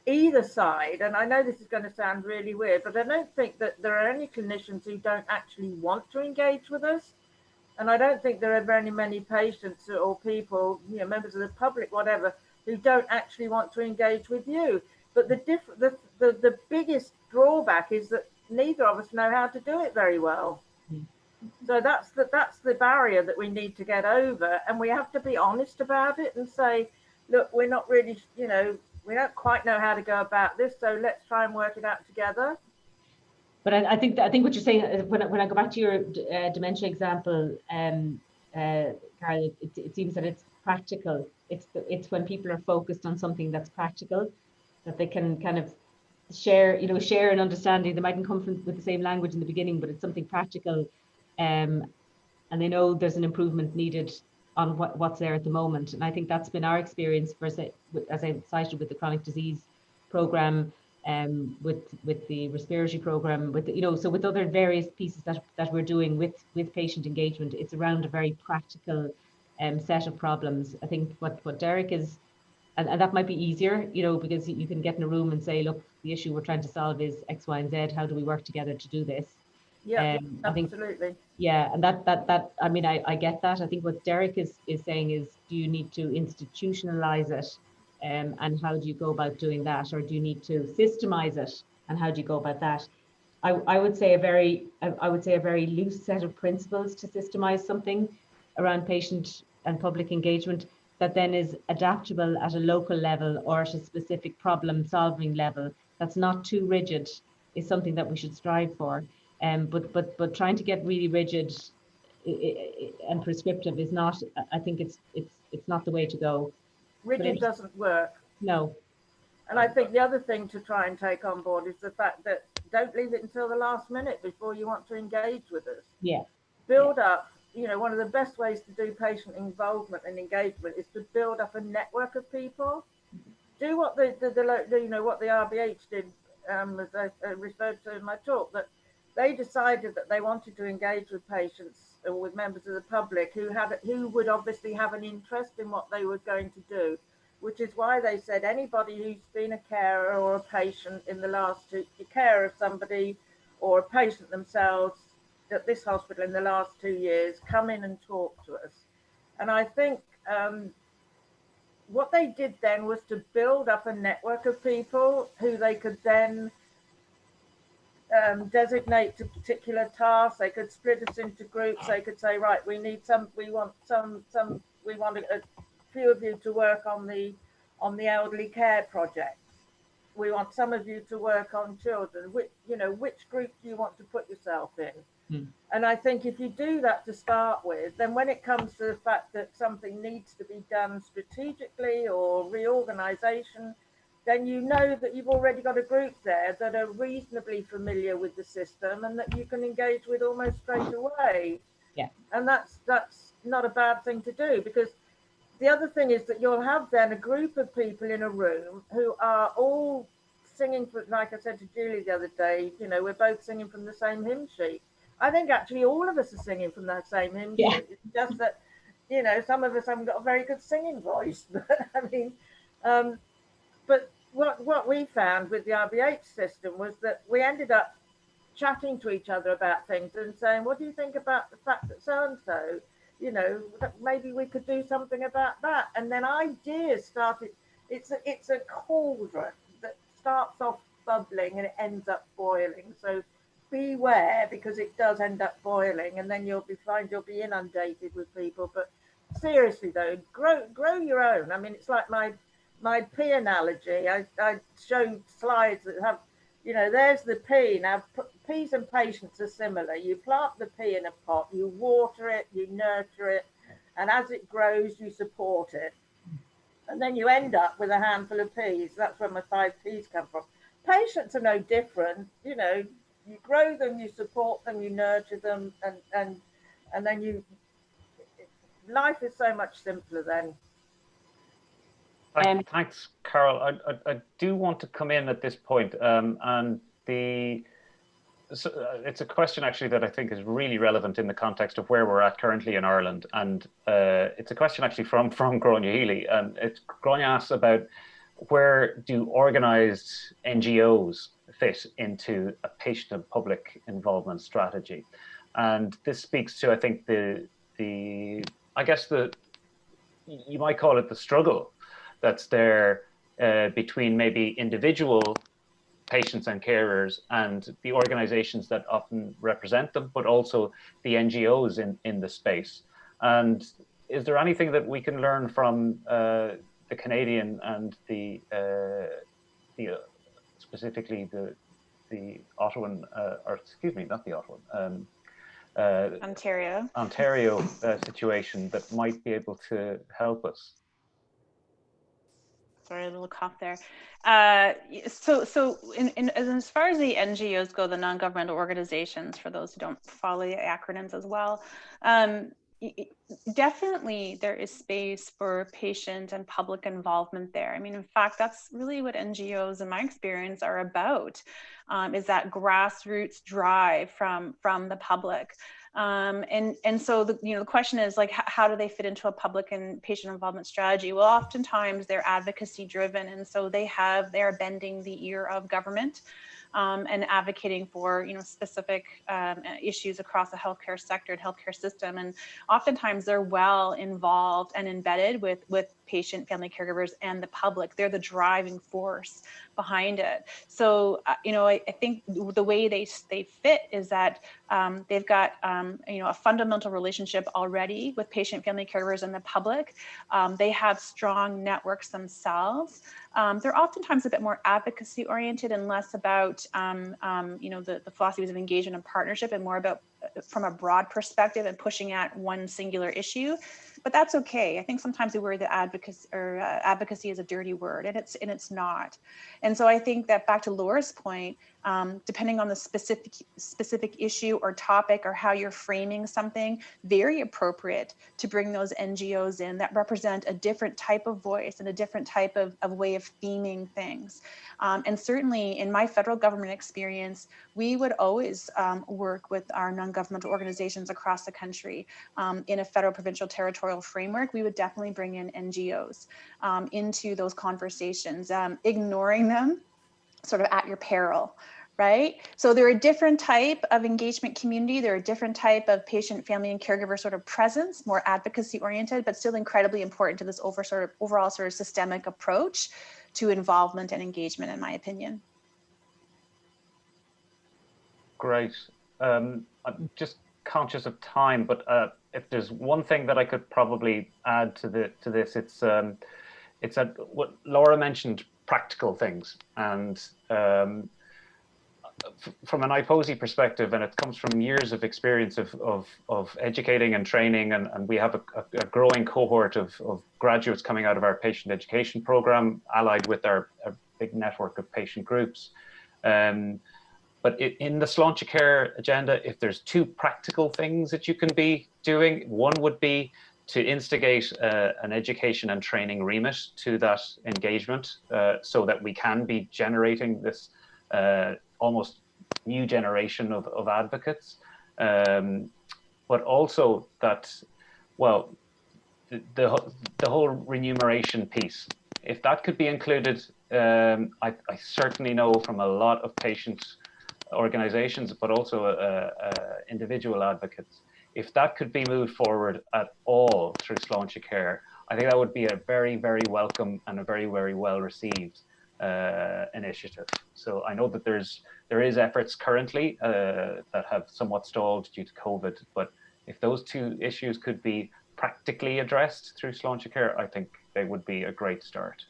Speaker 3: either side, and I know this is going to sound really weird, but I don't think that there are any clinicians who don't actually want to engage with us. And I don't think there are very many patients or people, members of the public, whatever, who don't actually want to engage with you. But the biggest drawback is that neither of us know how to do it very well. So that's the barrier that we need to get over, and we have to be honest about it and say, look, we're not really, we don't quite know how to go about this, so let's try and work it out together.
Speaker 5: But I think what you're saying, when I go back to your dementia example, Carol, it seems that it's practical. It's when people are focused on something that's practical, that they can kind of share an understanding. They mightn't come with the same language in the beginning, but it's something practical, and they know there's an improvement needed on what's there at the moment. And I think that's been our experience, as I cited, with the chronic disease program, with the respiratory program, so with other various pieces that we're doing with patient engagement. It's around a very practical set of problems. I think what Derek is, and that might be easier, because you can get in a room and say, look, the issue we're trying to solve is X, Y, and Z. How do we work together to do this?
Speaker 3: Yeah,
Speaker 5: I
Speaker 3: absolutely.
Speaker 5: think, yeah, and that I mean, I get that. I think what Derek is saying is, do you need to institutionalize it, and how do you go about doing that, or do you need to systemize it, and how do you go about that? I would say a very loose set of principles to systemize something around patient and public engagement that then is adaptable at a local level or at a specific problem solving level. That's not too rigid is something that we should strive for. But trying to get really rigid and prescriptive is not. I think it's not the way to go.
Speaker 3: Rigid doesn't work.
Speaker 5: No.
Speaker 3: And I think the other thing to try and take on board is the fact that don't leave it until the last minute before you want to engage with us.
Speaker 5: Yeah.
Speaker 3: Build up. One of the best ways to do patient involvement and engagement is to build up a network of people. Do what what the RBH did, as I referred to in my talk, that they decided that they wanted to engage with patients or with members of the public who would obviously have an interest in what they were going to do, which is why they said anybody who's been a carer or a patient in the last care of somebody or a patient themselves at this hospital in the last 2 years, come in and talk to us. And I think what they did then was to build up a network of people who they could then designate to particular tasks. They could split us into groups. They could say, right, we want a few of you to work on the elderly care project. We want some of you to work on children. Which group do you want to put yourself in? And I think if you do that to start with, then when it comes to the fact that something needs to be done strategically or reorganization, then you know that you've already got a group there that are reasonably familiar with the system and that you can engage with almost straight away.
Speaker 5: Yeah.
Speaker 3: And that's not a bad thing to do, because the other thing is that you'll have then a group of people in a room who are all singing, like I said to Julie the other day, we're both singing from the same hymn sheet. I think actually all of us are singing from that same hymn sheet. It's just that, some of us haven't got a very good singing voice. But I mean, but what we found with the RBH system was that we ended up chatting to each other about things and saying, what do you think about the fact that so-and-so, that maybe we could do something about that? And then ideas started. It's a cauldron that starts off bubbling and it ends up boiling. So beware, because it does end up boiling, and then you'll be inundated with people. But seriously though, grow your own. I mean, it's like my my pea analogy, I showed slides that have, you know, there's the pea. Now, peas and patients are similar. You plant the pea in a pot, you water it, you nurture it, and as it grows, you support it. And then you end up with a handful of peas. That's where my 5 Ps come from. Patients are no different. You know, you grow them, you support them, you nurture them, and then you, life is so much simpler then.
Speaker 2: Thanks, Carol. I do want to come in at this point, and it's a question actually that I think is really relevant in the context of where we're at currently in Ireland, and it's a question actually from Gráinne Healy, and Gráinne asks about where do organised NGOs fit into a patient and public involvement strategy, and this speaks to, I think, I guess you might call it the struggle that's there between maybe individual patients and carers and the organizations that often represent them, but also the NGOs in the space. And is there anything that we can learn from the Canadian and specifically the Ottawan, or excuse me, not the Ottawan, Ontario situation that might be able to help us?
Speaker 4: Sorry, a little cough there. So as far as the NGOs go, the non-governmental organizations, for those who don't follow the acronyms as well, definitely there is space for patient and public involvement there. I mean, in fact, that's really what NGOs, in my experience, are about, is that grassroots drive from the public. And so the question is, like, how do they fit into a public and patient involvement strategy? Well, oftentimes they're advocacy driven, and so they're bending the ear of government and advocating for specific issues across the healthcare sector and healthcare system. And oftentimes they're well involved and embedded with patient, family caregivers, and the public. They're the driving force behind it. So I think the way they fit is that they've got a fundamental relationship already with patient, family caregivers, and the public. They have strong networks themselves. They're oftentimes a bit more advocacy oriented and less about the philosophies of engagement and partnership, and more about from a broad perspective and pushing at one singular issue. But that's okay. I think sometimes we worry that advocacy is a dirty word, and it's not. And so I think that, back to Laura's point, depending on the specific issue or topic or how you're framing something, very appropriate to bring those NGOs in that represent a different type of voice and a different type of way of theming things. And certainly in my federal government experience, we would always work with our non-governmental organizations across the country in a federal, provincial, territorial framework. We would definitely bring in NGOs into those conversations, ignoring them sort of at your peril, right? So they're a different type of engagement community. They're a different type of patient, family, and caregiver sort of presence, more advocacy oriented, but still incredibly important to this overall sort of systemic approach to involvement and engagement, in my opinion.
Speaker 2: Great. I'm just conscious of time, but if there's one thing that I could probably add to this, it's that what Laura mentioned, practical things, and from an IPOSI perspective, and it comes from years of experience of educating and training, and we have a growing cohort of graduates coming out of our patient education program, allied with our big network of patient groups. But in the Sláinte Care agenda, if there's 2 practical things that you can be doing, one would be to instigate an education and training remit to that engagement, so that we can be generating this almost new generation of advocates. But also that, well, the whole remuneration piece, if that could be included, I certainly know from a lot of patient organizations, but also individual advocates, if that could be moved forward at all through Sláinte Care, I think that would be a very, very welcome and a very, very well received initiative. So I know that there is efforts currently that have somewhat stalled due to COVID, but if those 2 issues could be practically addressed through Sláinte Care, I think they would be a great start.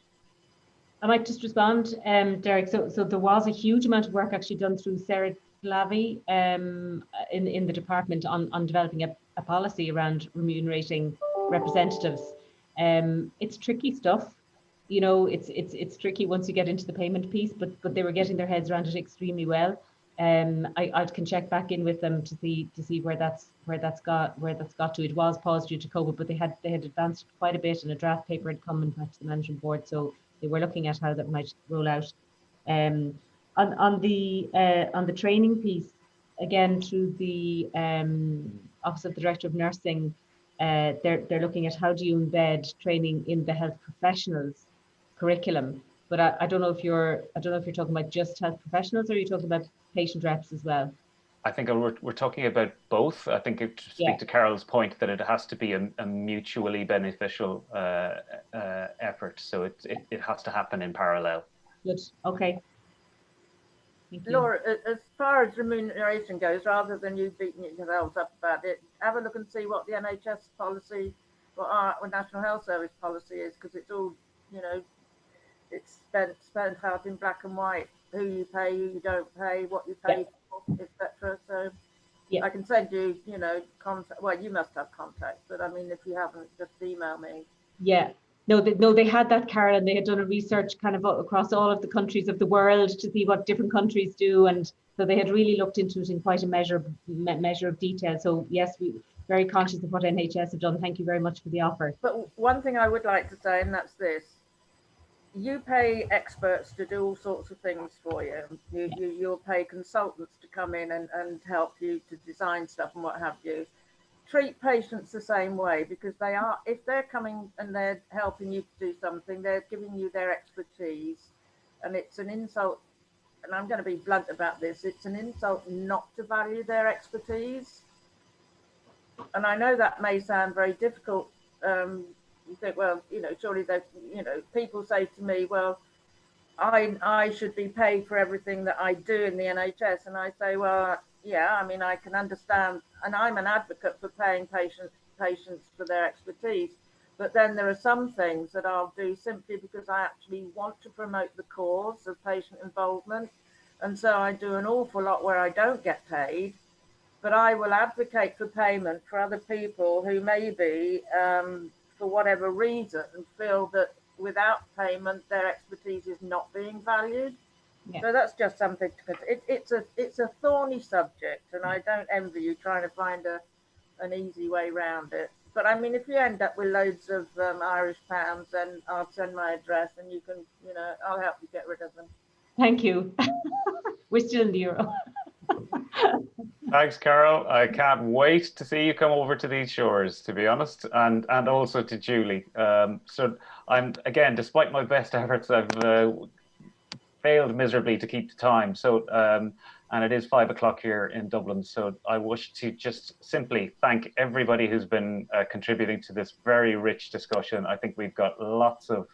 Speaker 5: I might just respond, Derek. So there was a huge amount of work actually done through Sarah Glavy in the department on developing a policy around remunerating representatives. It's tricky stuff. You know, it's tricky once you get into the payment piece, but they were getting their heads around it extremely well. I can check back in with them to see where that's got to. It was paused due to COVID, but they had advanced quite a bit, and a draft paper had come back to the management board, so they were looking at how that might roll out. On the training piece, again through the Office of the Director of Nursing, they're looking at how do you embed training in the health professionals curriculum. But I don't know if you're talking about just health professionals, or are you talking about patient reps as well?
Speaker 2: I think we're talking about both. I think to speak to Carol's point that it has to be a mutually beneficial effort. So it has to happen in parallel.
Speaker 5: Good. Okay. Thank you.
Speaker 3: Laura, as far as remuneration goes, rather than you beating yourselves up about it, have a look and see what the NHS policy, what our National Health Service policy is, because it's all, you know, it's spent out in black and white, who you pay, who you don't pay, what you pay for, etc. So I can send you, you know, contact. Well, you must have contacts, but I mean, if you haven't, just email me.
Speaker 5: Yeah. No, they had that, Carol, and they had done a research kind of across all of the countries of the world to see what different countries do, and so they had really looked into it in quite a measure of detail. So yes, we very conscious of what NHS have done. Thank you very much for the offer.
Speaker 3: But one thing I would like to say, and that's this: you pay experts to do all sorts of things for you. You'll pay consultants to come in and help you to design stuff and what have you. Treat patients the same way, because they are, if they're coming and they're helping you to do something, they're giving you their expertise, and it's an insult, and I'm going to be blunt about this, it's an insult not to value their expertise. And I know that may sound very difficult. You think, well, you know, surely they, you know, people say to me, well, I should be paid for everything that I do in the NHS, and I say, well, yeah, I mean, I can understand, and I'm an advocate for paying patients for their expertise, but then there are some things that I'll do simply because I actually want to promote the cause of patient involvement, and so I do an awful lot where I don't get paid, but I will advocate for payment for other people who maybe, for whatever reason, feel that without payment, their expertise is not being valued. Yeah. So that's just something to consider. It's a thorny subject, and I don't envy you trying to find an easy way around it. But I mean, if you end up with loads of Irish pounds, then I'll send my address, and you can, you know, I'll help you get rid of them.
Speaker 5: Thank you. We're still in the euro.
Speaker 2: Thanks, Carol. I can't wait to see you come over to these shores, to be honest, and also to Julie. So I'm, again, despite my best efforts, I've failed miserably to keep the time. So, and it is 5 o'clock here in Dublin. So I wish to just simply thank everybody who's been contributing to this very rich discussion. I think we've got lots of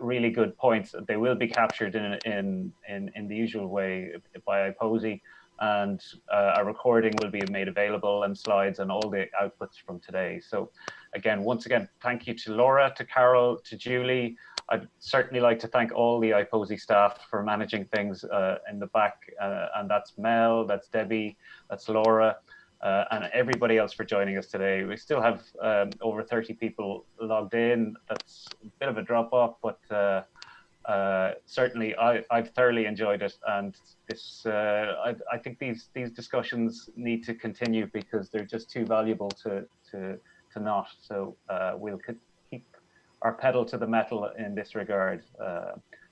Speaker 2: really good points. They will be captured in the usual way by IPOSI, and a recording will be made available, and slides and all the outputs from today. So again, once again, thank you to Laura, to Carol, to Julie. I'd certainly like to thank all the IPOSI staff for managing things in the back, and that's Mel, that's Debbie, that's Laura, and everybody else for joining us today. We still have over 30 people logged in. That's a bit of a drop off, but certainly I've thoroughly enjoyed it, and this I think these discussions need to continue because they're just too valuable to not. So we'll keep our pedal to the metal in this regard.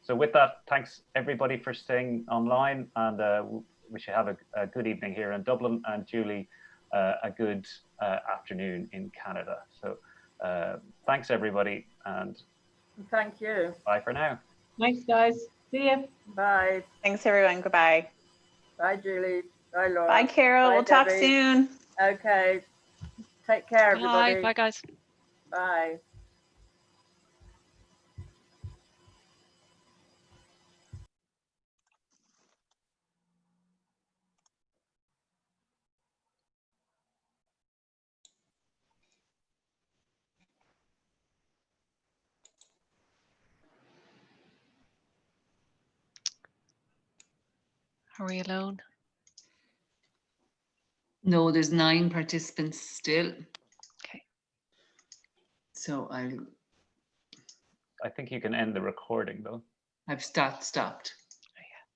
Speaker 2: So with that, thanks everybody for staying online, and we should have a good evening here in Dublin, and Julie, a good afternoon in Canada. So thanks everybody, and
Speaker 3: thank you.
Speaker 2: Bye for now.
Speaker 5: Thanks, guys. See you.
Speaker 3: Bye.
Speaker 4: Thanks, everyone. Goodbye.
Speaker 3: Bye, Julie. Bye, Laura.
Speaker 4: Bye, Carol.
Speaker 3: Bye,
Speaker 4: we'll
Speaker 3: Debbie.
Speaker 4: talk soon.
Speaker 3: Okay. Take care, everybody.
Speaker 1: Bye, guys.
Speaker 3: Bye.
Speaker 1: Are we alone?
Speaker 6: No, there's 9 participants still.
Speaker 1: Okay.
Speaker 6: So
Speaker 2: I think you can end the recording though.
Speaker 6: I've stopped.